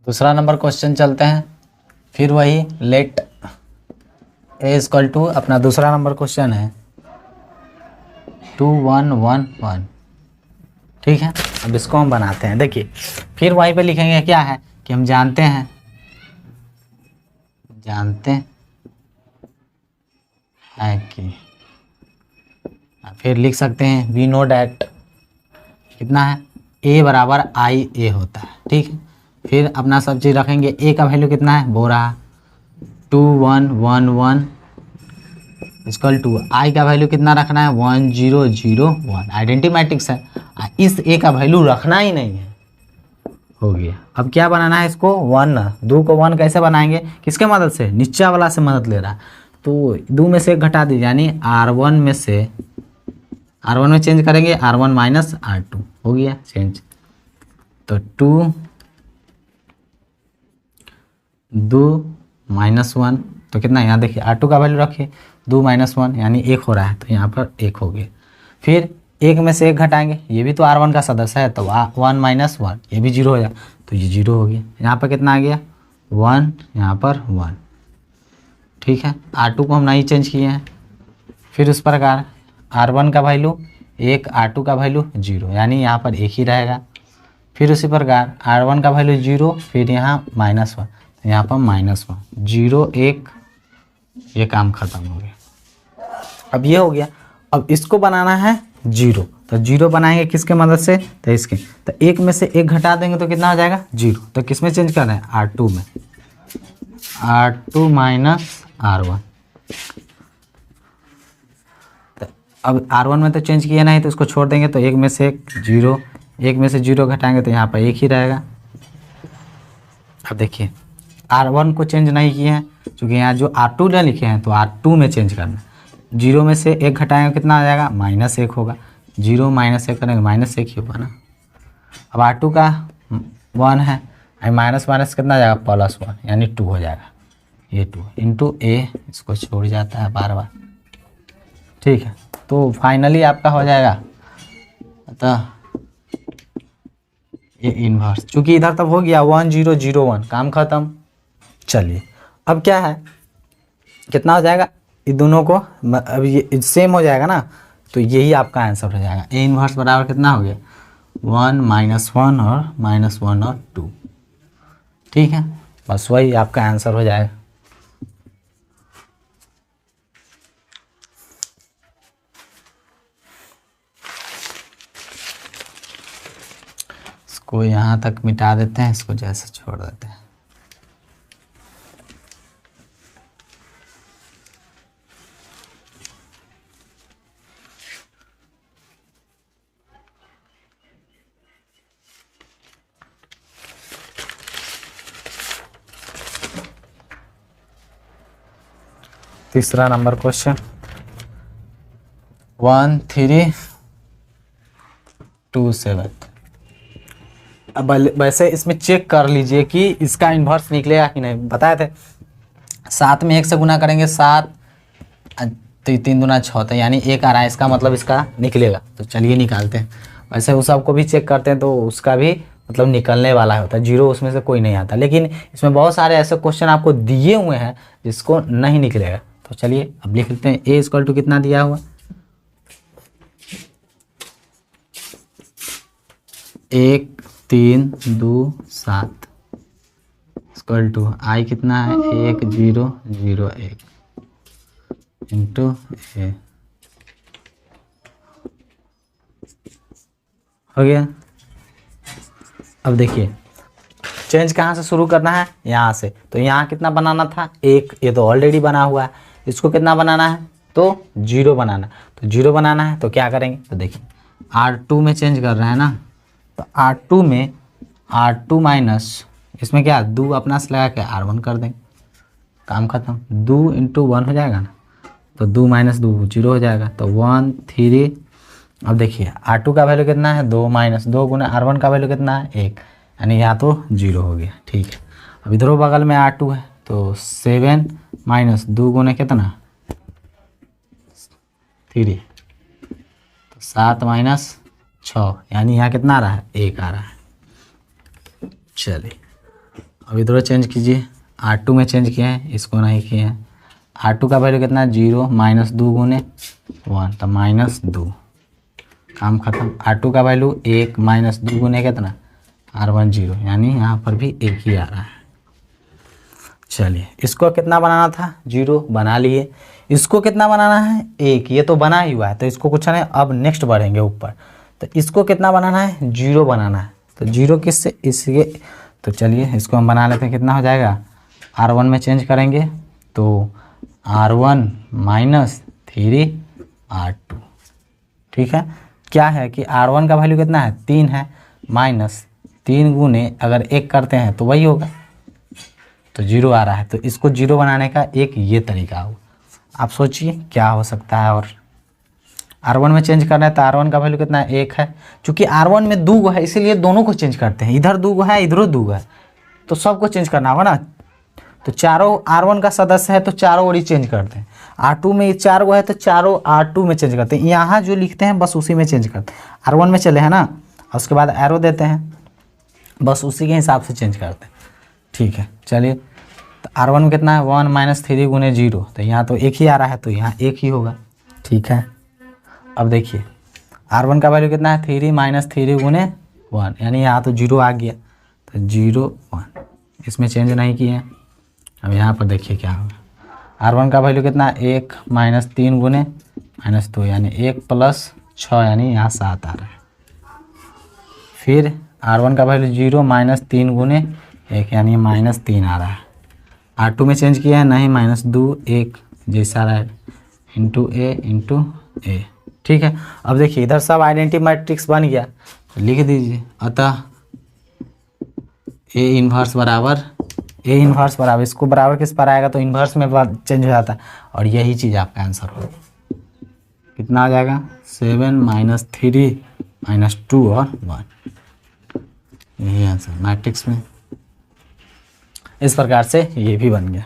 दूसरा नंबर क्वेश्चन चलते हैं, फिर वही लेट ए इक्वल टू, अपना दूसरा नंबर क्वेश्चन है 2 1 1 1। ठीक है, अब इसको हम बनाते हैं। देखिए फिर वहीं पे लिखेंगे क्या है कि हम जानते हैं कि फिर लिख सकते हैं वी नो डैट कितना है ए बराबर आई ए होता है, ठीक है। फिर अपना सब चीज़ रखेंगे, ए का वैल्यू कितना है वो रहा 2 1 1 1 इक्वल टू आई का वैल्यू कितना रखना है 1 0 0 1, आइडेंटिटी मैट्रिक्स है, इस ए का वैल्यू रखना ही नहीं है, हो गया। अब क्या बनाना है इसको 1, 2 को 1 कैसे बनाएंगे, किसके मदद से, नीचे वाला से मदद ले रहा है, तो 2 में से 1 घटा दीजिए, यानी R1 में से R1 में चेंज करेंगे R1 माइनस R2, हो गया चेंज। तो 2 माइनस 1 तो कितना, यहाँ देखिए R2 का वैल्यू रखिए 2 माइनस 1 यानी 1 हो रहा है, तो यहाँ पर 1 हो गया। फिर 1 में से 1 घटाएंगे, ये भी तो R1 का सदस्य है, तो 1 माइनस 1 ये भी 0 हो जाए, तो ये 0 हो गया। यहाँ पर कितना आ गया 1, यहाँ पर 1, ठीक है। R2 को हम नहीं चेंज किए हैं। फिर उस प्रकार R1 का वैल्यू 1, R2 का वैल्यू 0, यानी यहाँ पर 1 ही रहेगा। फिर उसी प्रकार R1 का वैल्यू 0, फिर यहाँ माइनस 1, तो यहाँ पर माइनस 1 0 1, ये काम खत्म हो गया। अब ये हो गया। अब इसको बनाना है 0, तो 0 बनाएंगे किसके मदद से, तो इसके, तो 1 में से 1 घटा देंगे तो कितना हो जाएगा 0, तो किस में चेंज करना है R2 में, R2 माइनस R1। तो अब R1 में तो चेंज किया नहीं, तो इसको छोड़ देंगे, तो 1 में से 1 0, 1 में से 0 घटाएंगे तो यहाँ पर 1 ही रहेगा। अब देखिए R1 को चेंज नहीं किए हैं, क्योंकि यहाँ जो R2 ने लिखे हैं तो R2 में चेंज करना। 0 में से 1 घटाएंगे कितना आ जाएगा -1 होगा, 0 माइनस 1 करेंगे -1 ही होगा ना। अब R2 का 1 है, माइनस माइनस कितना आ जाएगा +1, यानी 2 हो जाएगा, ये 2 इंटू ए, इसको छोड़ जाता है बार बार, ठीक है। तो फाइनली आपका हो जाएगा, अतः ये इन्वर्स, चूँकि इधर तक हो गया 1 0 0 1, काम खत्म। चलिए अब क्या है, कितना हो जाएगा, ये दोनों को अब ये सेम हो जाएगा ना, तो यही आपका आंसर हो जाएगा। ए इन्वर्स बराबर कितना हो गया 1 -1 और -1 और 2, ठीक है। बस वही आपका आंसर हो जाएगा। इसको यहाँ तक मिटा देते हैं, इसको जैसे छोड़ देते हैं। तीसरा नंबर क्वेश्चन 1327। अब वैसे इसमें चेक कर लीजिए कि इसका इन्वर्स निकलेगा कि नहीं। बताए थे 7 में 1 से गुना करेंगे 7, तो 3 दूना 6 था, यानी 1 आ रहा है, इसका मतलब इसका निकलेगा। तो चलिए निकालते हैं। वैसे उस सबको भी चेक करते हैं तो उसका भी मतलब निकलने वाला होता है, 0 उसमें से कोई नहीं आता। लेकिन इसमें बहुत सारे ऐसे क्वेश्चन आपको दिए हुए हैं जिसको नहीं निकलेगा। तो चलिए अब लिख लेते हैं। ए इक्वल टू कितना दिया हुआ, 1 3 2 7 इक्वल टू आई कितना है 1 0 0 1 इंटू ए, हो गया। अब देखिए चेंज कहाँ से शुरू करना है, यहाँ से। तो यहाँ कितना बनाना था 1, ये तो ऑलरेडी बना हुआ है। इसको कितना बनाना है, तो 0 बनाना। तो 0 बनाना है तो क्या करेंगे, तो देखिए R2 में चेंज कर रहे हैं ना, तो R2 में R2 माइनस इसमें क्या 2 अपना से लगा के R1 कर देंगे, काम खत्म। 2 इंटू 1 हो जाएगा ना, तो 2 माइनस 2 0 हो जाएगा, तो 1 3। अब देखिए R2 का वैल्यू कितना है 2 माइनस 2 गुना R1 का वैल्यू कितना है 1, यानी यहाँ तो 0 हो गया, ठीक है। अब इधरों बगल में R2 है, तो 7 माइनस 2 गुना कितना 3, तो 7 माइनस 6, यानी यहाँ कितना आ रहा है 1 आ रहा है। चलिए अब इधरों चेंज कीजिए, R2 में चेंज किए हैं, इसको नहीं किए हैं। R2 का वैल्यू कितना है 0 माइनस 2 गुने 1, तो -2, काम खत्म। R2 का वैल्यू 1 माइनस 2 गुने कितना R1 0, यानी यहाँ पर भी 1 ही आ रहा है। चलिए इसको कितना बनाना था, 0 बना लिए। इसको कितना बनाना है, 1, ये तो बना ही हुआ है तो इसको कुछ नहीं। अब नेक्स्ट बढ़ेंगे ऊपर, तो इसको कितना बनाना है, 0 बनाना है। तो 0 किससे, इसके, तो चलिए इसको हम बना लेते हैं। कितना हो जाएगा, R1 में चेंज करेंगे तो R1 माइनस 3R2। ठीक है, क्या है कि R1 का वैल्यू कितना है, 3 है, माइनस 3 गुने अगर 1 करते हैं तो वही होगा, तो 0 आ रहा है। तो इसको 0 बनाने का एक ये तरीका हो, आप सोचिए क्या हो सकता है। और R1 में चेंज करना है तो R1 का वैल्यू कितना है, 1 है। चूँकि R1 में 2 है इसीलिए दोनों को चेंज करते हैं, इधर 2 है इधरों 2 है, तो सबको चेंज करना होगा ना। तो चारों R1 का सदस्य है तो चारों ओर ही चेंज करते हैं। R2 में 4 है तो चारों R2 में चेंज करते हैं। यहाँ जो लिखते हैं बस उसी में चेंज करते हैं। R1 में चले हैं ना, और उसके बाद एरो देते हैं, बस उसी के हिसाब से चेंज करते हैं। ठीक है, चलिए तो R1 में कितना है, 1 माइनस 3 गुने 0, तो यहाँ तो 1 ही आ रहा है तो यहाँ 1 ही होगा। ठीक है, अब देखिए R1 का वैल्यू कितना है, 3 माइनस 3 गुने 1, यानी यहाँ तो 0 आ गया, तो 0 1, इसमें चेंज नहीं किए। अब यहाँ पर देखिए क्या होगा, R1 का वैल्यू कितना है, 1 माइनस 3 गुने माइनस 2, यानी 1 प्लस 6, यानी यहाँ 7 आ रहा है। फिर R1 का वैल्यू 0 माइनस 3 गुने 1, यानी माइनस 3 आ रहा है। R2 में चेंज किया है नहीं, माइनस 2 1 जैसा रहा है, इंटू ए। ठीक है, अब देखिए इधर सब आइडेंटिटी मैट्रिक्स बन गया, तो लिख दीजिए, अतः ए इन्वर्स बराबर इसको बराबर किस पर आएगा तो इन्वर्स में चेंज हो जाता है, और यही चीज़ आपका आंसर होगा। कितना आ जाएगा, 7 माइनस 3 माइनस 2 और 1, यही आंसर मैट्रिक्स में। इस प्रकार से ये भी बन गया।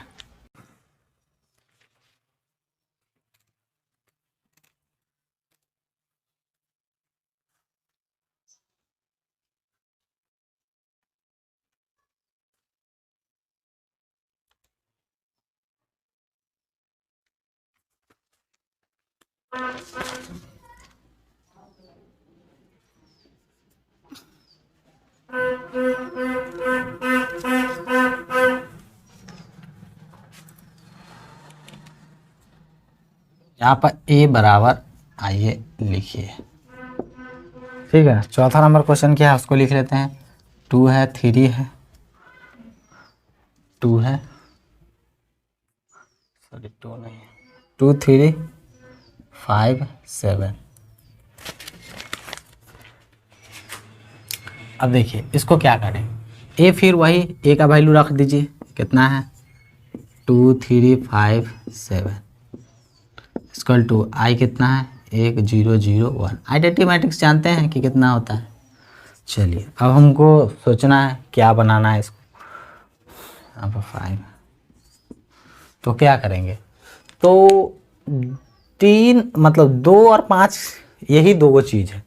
यहाँ पर ए बराबर, आइए लिखिए। ठीक है, चौथा नंबर क्वेश्चन क्या है उसको लिख लेते हैं। 2 है, 3 है, 2 है, सॉरी 2 नहीं, 2 3 5 7। अब देखिए इसको क्या करें, ए फिर वही ए का वैल्यू रख दीजिए, कितना है 2 3 5 7 इक्वल टू आई कितना है 1 0 0 1। आइडेंटिटी मैट्रिक्स जानते हैं कि कितना होता है। चलिए अब हमको सोचना है क्या बनाना है इसको। यहाँ पर 5, तो क्या करेंगे, तो 3 मतलब 2 और 5, यही दो चीज़ है,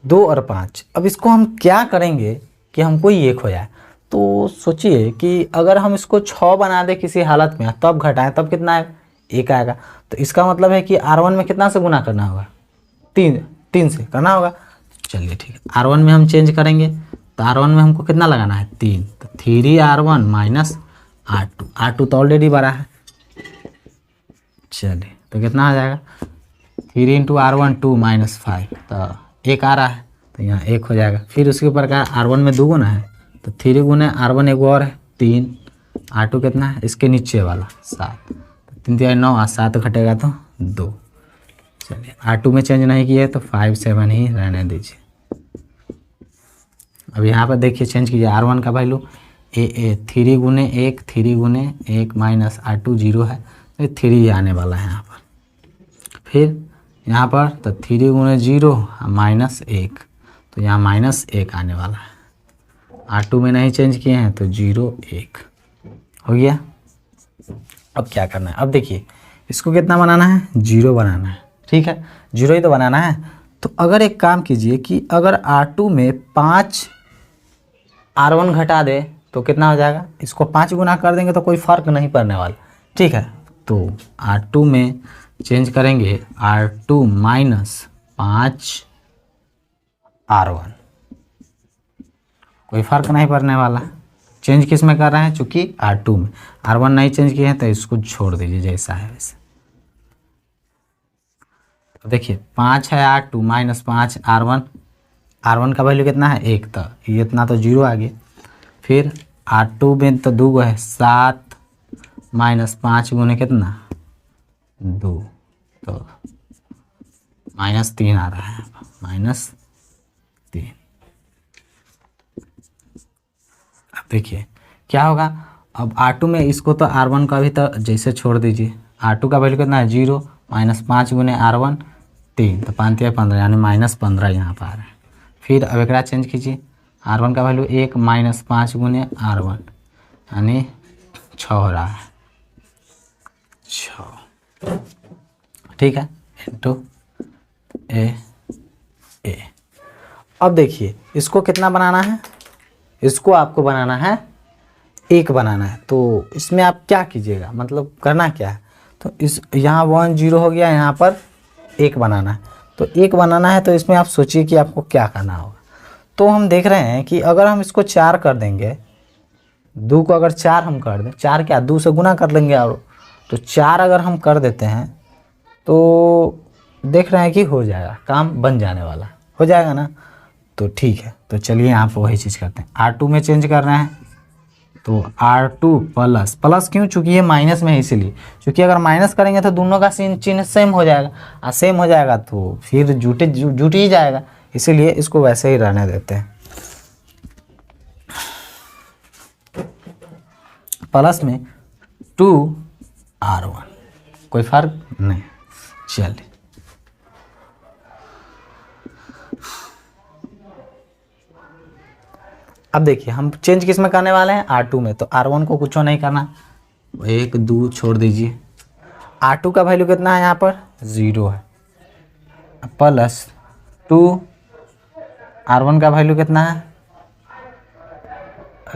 2 और 5। अब इसको हम क्या करेंगे कि हमको ये खो जाए। तो सोचिए कि अगर हम इसको 6 बना दें किसी हालत में, तब घटाएं, तब कितना है, 1 आएगा। तो इसका मतलब है कि R1 में कितना से गुना करना होगा, 3 से करना होगा। चलिए ठीक है, R1 में हम चेंज करेंगे, तो R1 में हमको कितना लगाना है, 3, तो 3R1 माइनस R2 तो ऑलरेडी बड़ा है। चलिए तो कितना आ जाएगा, 3 इंटू R1 2 माइनस 5, तो 1 आ रहा है, तो यहाँ 1 हो जाएगा। फिर उसके ऊपर का R1 में 2 गुना है, तो 3 गुना R1 एक और है 3, R2 कितना है इसके नीचे वाला 7, 3 3 9, 7 घटेगा तो 2। चलिए R2 में चेंज नहीं किया तो 5 7 ही रहने दीजिए। अब यहाँ पर देखिए चेंज कीजिए, R1 का वैल्यू 3 गुने 1 माइनस R2 0 है, तो 3 आने वाला है यहाँ पर। फिर यहाँ पर तो 3 गुने 0 माइनस 1, तो यहाँ माइनस 1 आने वाला है। R2 में नहीं चेंज किए हैं तो 0 1 हो गया। अब क्या करना है, अब देखिए इसको कितना बनाना है, 0 बनाना है। ठीक है, 0 ही तो बनाना है। तो अगर एक काम कीजिए कि अगर R2 में 5 R1 घटा दे तो कितना हो जाएगा, इसको 5 गुना कर देंगे तो कोई फ़र्क नहीं पड़ने वाला। ठीक है, तो R2 में चेंज करेंगे, R2 माइनस 5 R1, कोई फ़र्क नहीं पड़ने वाला। चेंज किस में कर रहे हैं, चूँकि R2 में। R1 नहीं चेंज किए हैं तो इसको छोड़ दीजिए जैसा है वैसे। तो देखिए 5 है R2 माइनस 5 R1, R1 का वैल्यू कितना है 1, तो ये इतना तो 0 आ गया। फिर R2 में तो 2 है 7 माइनस 5 गुने कितना 2, तो -3 आ रहा है, -3। अब देखिए क्या होगा, अब R2 में इसको तो R1 का भी तो जैसे छोड़ दीजिए। R2 का वैल्यू कितना है 0 माइनस 5 गुने R1 3, तो 5 या 15 यानी -15 यहाँ पर आ रहा है। फिर अब एक चेंज कीजिए, R1 का वैल्यू 1 माइनस 5 गुने R1 यानी 6 हो रहा है, 6, ठीक है, इंटू ए। अब देखिए इसको कितना बनाना है, इसको आपको बनाना है 1 बनाना है। तो इसमें आप क्या कीजिएगा, मतलब करना क्या है, तो इस यहाँ 1 0 हो गया, यहाँ पर 1 बनाना है। तो 1 बनाना है तो इसमें आप सोचिए कि आपको क्या करना होगा। तो हम देख रहे हैं कि अगर हम इसको 4 कर देंगे, 2 को अगर 4 हम कर दें, 4 क्या 2 से गुना कर लेंगे, और तो 4 अगर हम कर देते हैं तो देख रहे हैं कि हो जाएगा, काम बन जाने वाला हो जाएगा ना। तो ठीक है, तो चलिए यहाँ पर वही चीज़ करते हैं, R2 में चेंज कर रहे हैं। तो R2 प्लस, प्लस क्यों, चूँकि ये माइनस में है इसलिए, क्योंकि अगर माइनस करेंगे तो दोनों का चिन्ह सेम हो जाएगा, और सेम हो जाएगा तो फिर जुट ही जाएगा, इसीलिए इसको वैसे ही रहने देते हैं। प्लस में 2R1, कोई फर्क नहीं। चलिए अब देखिए हम चेंज किस में करने वाले हैं, R2 में। तो R1 को कुछ नहीं करना, 1 2 छोड़ दीजिए। R2 का वैल्यू कितना है यहाँ पर 0 है, प्लस 2 R1 का वैल्यू कितना है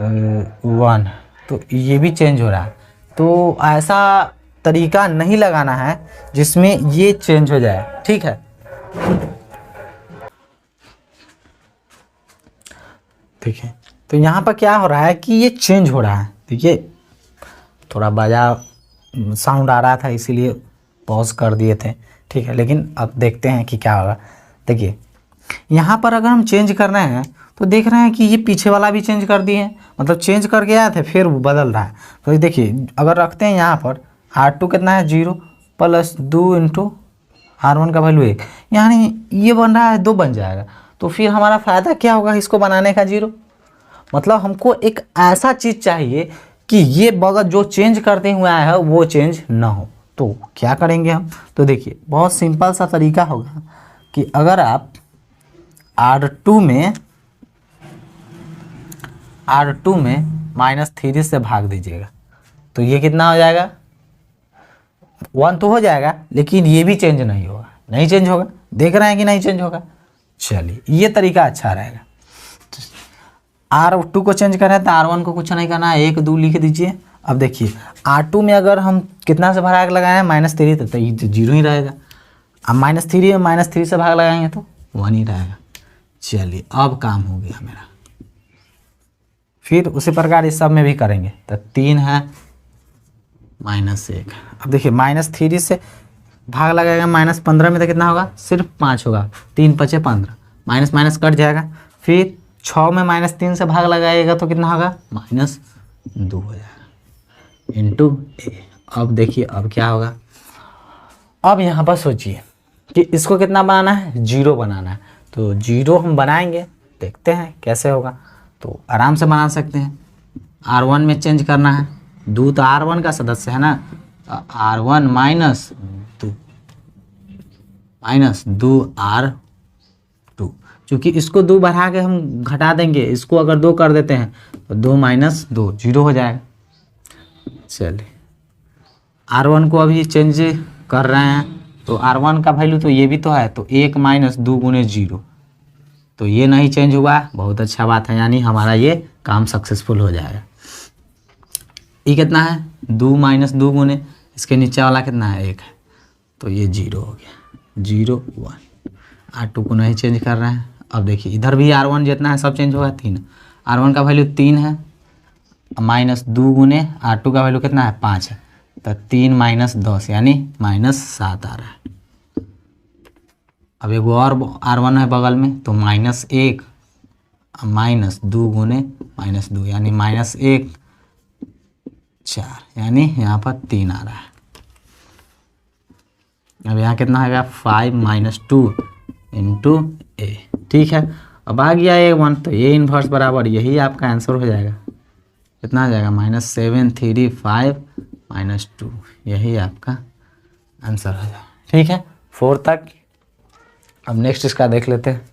1, तो ये भी चेंज हो रहा है। तो ऐसा तरीका नहीं लगाना है जिसमें ये चेंज हो जाए, ठीक है। ठीक है, तो यहाँ पर क्या हो रहा है कि ये चेंज हो रहा है। देखिए थोड़ा बाजा साउंड आ रहा था इसीलिए पॉज कर दिए थे, ठीक है, लेकिन अब देखते हैं कि क्या होगा। देखिए यहाँ पर अगर हम चेंज कर रहे हैं तो देख रहे हैं कि ये पीछे वाला भी चेंज कर दिए, मतलब चेंज करके आए थे फिर बदल रहा है। तो देखिए अगर रखते हैं यहाँ पर R2 कितना है 0 प्लस 2 इंटू R1 का वैल्यू 1, यानी ये बन रहा है 2 बन जाएगा। तो फिर हमारा फ़ायदा क्या होगा इसको बनाने का 0, मतलब हमको एक ऐसा चीज़ चाहिए कि ये बगल जो चेंज करते हुए आया है वो चेंज ना हो। तो क्या करेंगे हम, तो देखिए बहुत सिंपल सा तरीका होगा कि अगर आप R2 में -3 से भाग दीजिएगा तो ये कितना हो जाएगा 1 तो हो जाएगा, लेकिन ये भी चेंज नहीं होगा, नहीं चेंज होगा, देख रहे हैं कि नहीं चेंज होगा। चलिए ये तरीका अच्छा रहेगा। R2 को चेंज कर रहे हैं तो R1 को कुछ नहीं करना है, 1 2 लिख दीजिए। अब देखिए R2 में अगर हम कितना से भाग लगाए -3 तो ये 0 ही रहेगा, अब -3 में -3 से भाग लगाएंगे तो 1 ही रहेगा। चलिए अब काम हो गया मेरा। फिर उसी प्रकार इस सब में भी करेंगे, तो 3 है -1। अब देखिए -3 से भाग लगाएगा -15 में तो कितना होगा, सिर्फ 5 होगा, 3 5 15, माइनस माइनस कट जाएगा। फिर 6 में -3 से भाग लगाएगा तो कितना होगा -2 हो जाएगा इंटू ए। अब देखिए अब क्या होगा, अब यहाँ पर सोचिए कि इसको कितना बनाना है 0 बनाना है। तो 0 हम बनाएंगे, देखते हैं कैसे होगा। तो आराम से बना सकते हैं, R1 में चेंज करना है, 2 तो R1 का सदस्य है ना, तो R1 -2 R2, क्योंकि इसको 2 बढ़ा के हम घटा देंगे, इसको अगर 2 कर देते हैं तो 2 - 2 0 हो जाएगा। चलिए R1 को अभी चेंज कर रहे हैं, तो R1 का वैल्यू तो ये भी तो है, तो 1 - 2 गुने 0, तो ये नहीं चेंज हुआ, बहुत अच्छा बात है, यानी हमारा ये काम सक्सेसफुल हो जाएगा। ये कितना है 2 - 2 गुने इसके नीचे वाला कितना है 1 है, तो ये 0 हो गया, 0 1। R2 को नहीं चेंज कर रहे हैं। अब देखिए इधर भी R1 जितना है सब चेंज होगा 3, R1 का वैल्यू 3 है, माइनस 2 गुने R2 का वैल्यू कितना है 5 है, तो 3 माइनस 10 यानी -7 आ रहा है। अब एगो और R1 है बगल में, तो -1 -2 गुने -2 यानी -1 4 यानी यहाँ पर 3 आ रहा है। अब यहाँ कितना है 5 - 2 इंटू ए। ठीक है, अब आ गया A1, तो ए इन्वर्स बराबर यही आपका आंसर हो जाएगा। कितना आ जाएगा -735 - 2, यही आपका आंसर हो जाएगा। ठीक है, 4 तक। अब नेक्स्ट इसका देख लेते हैं।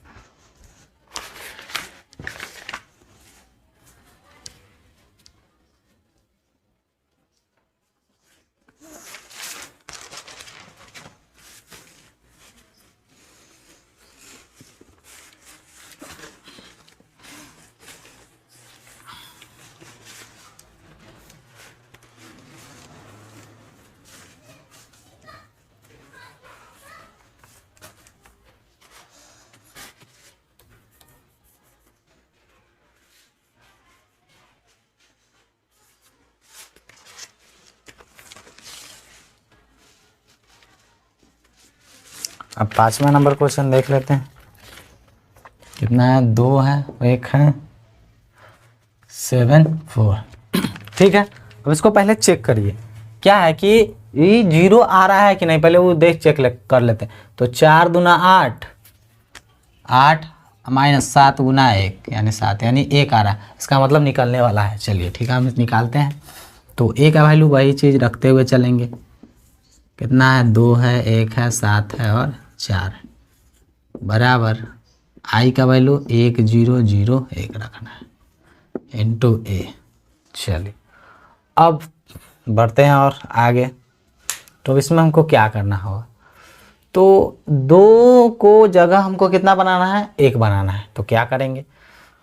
अब 5वां नंबर क्वेश्चन देख लेते हैं। कितना है 2 है, 1 है, 7 4। ठीक है, अब इसको पहले चेक करिए क्या है कि ये 0 आ रहा है कि नहीं, पहले वो देख चेक कर लेते हैं। तो 4 दूना 8, 8 -7 गुना 1 यानी 7 यानी 1 आ रहा है, इसका मतलब निकलने वाला है। चलिए ठीक है, हम निकालते हैं। तो ए का वैल्यू वही चीज़ रखते हुए चलेंगे। कितना है 2 है, 1 है, 7 है और 4 है, बराबर आई का वैल्यू 1 0 0 1 रखना है इंटू ए। चलिए अब बढ़ते हैं और आगे। तो इसमें हमको क्या करना होगा, तो 2 को जगह हमको कितना बनाना है 1 बनाना है। तो क्या करेंगे,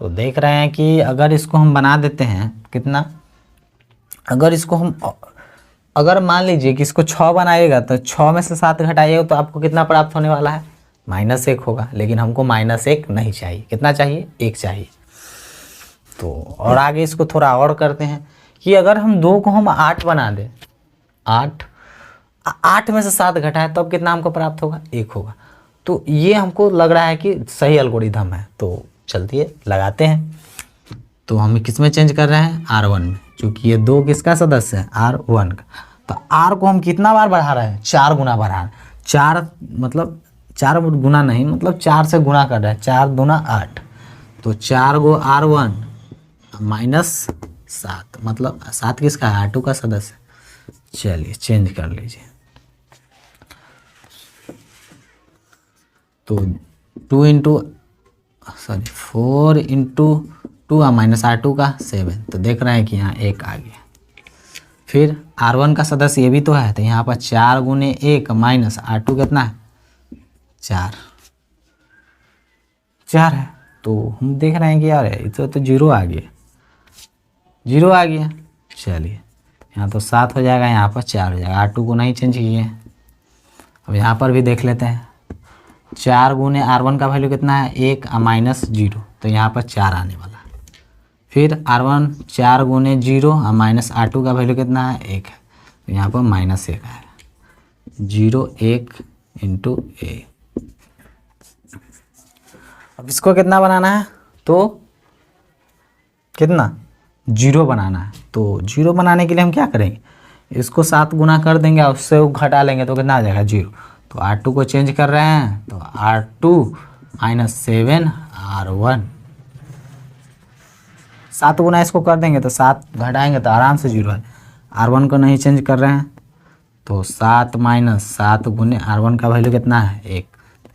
तो देख रहे हैं कि अगर इसको हम बना देते हैं कितना, अगर इसको हम अगर मान लीजिए कि इसको 6 बनाइएगा तो 6 में से 7 घटाइएगा तो आपको कितना प्राप्त होने वाला है -1 होगा। लेकिन हमको -1 नहीं चाहिए, कितना चाहिए 1 चाहिए। तो और आगे इसको थोड़ा और करते हैं कि अगर हम 2 को हम 8 बना दें, 8 में से 7 घटाए तब कितना हमको प्राप्त होगा 1 होगा। तो ये हमको लग रहा है कि सही एल्गोरिथम है। तो चलते लगाते हैं। तो हम किस में चेंज कर रहे हैं R1 में, क्योंकि ये 2 किसका सदस्य है R1 का। तो R को हम कितना बार बढ़ा रहे हैं 4 गुना बढ़ा रहे हैं। 4 मतलब 4 गुना नहीं, मतलब 4 से गुना कर रहे हैं, 4 दूना 8। तो 4 गो R1 -7 मतलब 7 किसका है R2 का सदस्य। चलिए चेंज कर लीजिए। तो 4 इंटू 2 -R2 का 7, तो देख रहे हैं कि यहाँ 1 आ गया। फिर R1 का सदस्य ये भी तो है, तो यहाँ पर 4 गुने 1 -R2 कितना है 4 है। तो हम देख रहे हैं कि यार इधर तो 0 आ गया, 0 आ गया। चलिए यहाँ तो 7 हो जाएगा, यहाँ पर 4 हो जाएगा, R2 को नहीं चेंज किए। अब यहाँ पर भी देख लेते हैं। 4 गुने R1 का वैल्यू कितना है 1 -0, तो यहाँ पर 4 आने वाला है। फिर R1 4 गुने 0 -R2 का वैल्यू कितना है 1 है, तो यहाँ पर -1 है। 0 1 इंटू ए। अब इसको कितना बनाना है, तो कितना 0 बनाना है। तो 0 बनाने के लिए हम क्या करेंगे, इसको 7 गुना कर देंगे और उससे घटा लेंगे तो कितना आ जाएगा 0। तो R2 को चेंज कर रहे हैं, तो R2 -7 R1, 7 गुना इसको कर देंगे तो 7 घटाएंगे तो आराम से 0 है। R1 को नहीं चेंज कर रहे हैं, तो 7 -7 गुने R1 का वैल्यू कितना है 1,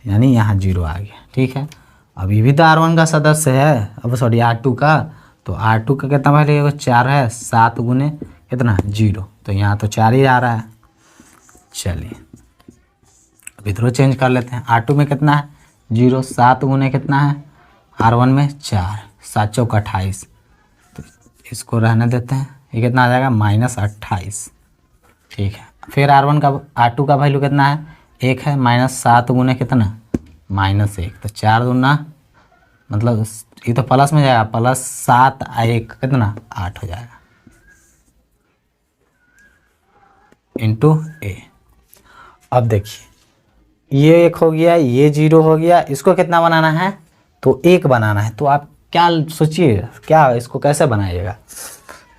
यानी यहाँ 0 आ गया। ठीक है, अभी भी तो R1 का सदस्य है, अब सॉरी R2 का। तो R2 का कितना वैल्यू 4 है, 7 गुने कितना 0, तो यहाँ तो 4 ही आ रहा है। चलिए अब इधर चेंज कर लेते हैं। R2 में कितना है 0, 7 गुने कितना है R1 में 4, 7 चौक 28, तो इसको रहने देते हैं। ये कितना आ जाएगा -28। ठीक है, फिर R2 का वैल्यू कितना है 1 है, -7 गुने कितना -1, तो 4 दूना मतलब ये तो प्लस में जाएगा, +7 1 कितना 8 हो जाएगा। इंटू ए। अब देखिए ये 1 हो गया, ये 0 हो गया, इसको कितना बनाना है तो 1 बनाना है। तो आप क्या सोचिए क्या इसको कैसे बनाइएगा।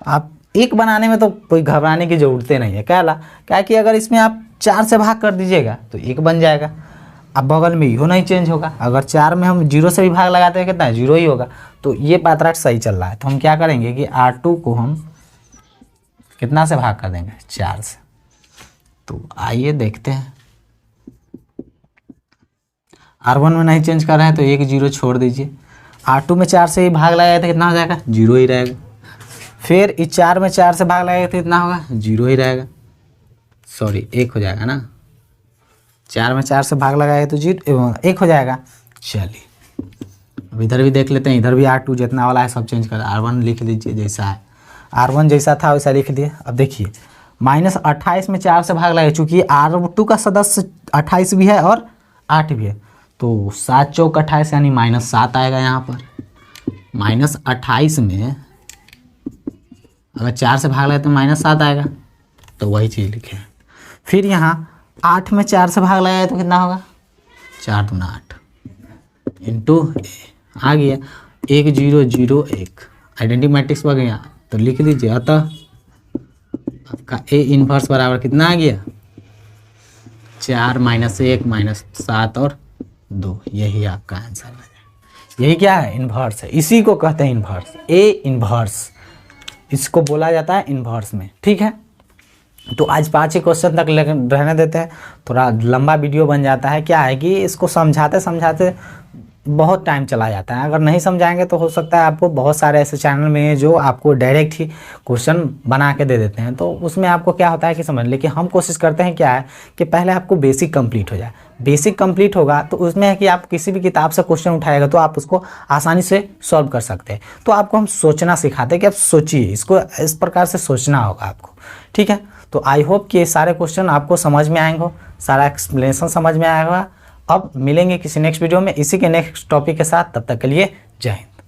आप 1 बनाने में तो कोई घबराने की ज़रूरत नहीं है। क्या कि अगर इसमें आप 4 से भाग कर दीजिएगा तो 1 बन जाएगा। अब बगल में यो नहीं चेंज होगा। अगर 4 में हम 0 से भी भाग लगाते हैं कितना है 0 ही होगा। तो ये पैतरा सही चल रहा है। तो हम क्या करेंगे कि R2 को हम कितना से भाग कर देंगे 4 से। तो आइए देखते हैं। R1 में नहीं चेंज कर रहे हैं तो 1 0 छोड़ दीजिए। R2 में 4 से ही भाग लगाया तो कितना हो जाएगा 0 ही रहेगा। फिर इस 4 में 4 से भाग लगाएगा तो कितना होगा 0 ही रहेगा, सॉरी 1 हो जाएगा ना। 4 में 4 से भाग लगाएगा तो 1 हो जाएगा। चलिए अब इधर भी देख लेते हैं। इधर भी R2 जितना वाला है सब चेंज कर, R1 लिख लीजिए जैसा है, R1 जैसा था वैसा लिख दिए। अब देखिए -28 में 4 से भाग लगाए, चूँकि R2 का सदस्य 28 भी है और 8 भी है तो 7 चौक 28 यानी -7 आएगा यहाँ पर। -28 में अगर 4 से भाग लगाए तो -7 आएगा, तो वही चीज़ लिखे। फिर यहाँ 8 में 4 से भाग लगाए तो कितना होगा 4 दूना 8 इंटू आ गया 1 0 0 1 आइडेंटिटी मैट्रिक्स बन गया। तो लिख लीजिए अतः आपका ए इन्वर्स बराबर कितना आ गया 4 -1 -7 और 2। यही आपका आंसर है। यही क्या है इन्वर्स है, इसी को कहते हैं इन्वर्स। ए इन्वर्स इसको बोला जाता है इन्वर्स में। ठीक है, तो आज 5 ही क्वेश्चन तक रहने देते हैं, थोड़ा लंबा वीडियो बन जाता है। क्या है कि इसको समझाते समझाते बहुत टाइम चला जाता है। अगर नहीं समझाएंगे तो हो सकता है आपको बहुत सारे ऐसे चैनल में हैं जो आपको डायरेक्ट ही क्वेश्चन बना के दे देते हैं, तो उसमें आपको क्या होता है कि समझ। लेकिन हम कोशिश करते हैं क्या है कि पहले आपको बेसिक कंप्लीट हो जाए। बेसिक कंप्लीट होगा तो उसमें है कि आप किसी भी किताब से क्वेश्चन उठाएगा तो आप उसको आसानी से सॉल्व कर सकते हैं। तो आपको हम सोचना सिखाते हैं कि आप सोचिए, इसको इस प्रकार से सोचना होगा आपको। ठीक है, तो आई होप कि ये सारे क्वेश्चन आपको समझ में आएंगे, सारा एक्सप्लेनेशन समझ में आएगा। अब मिलेंगे किसी नेक्स्ट वीडियो में इसी के नेक्स्ट टॉपिक के साथ, तब तक के लिए जय हिंद।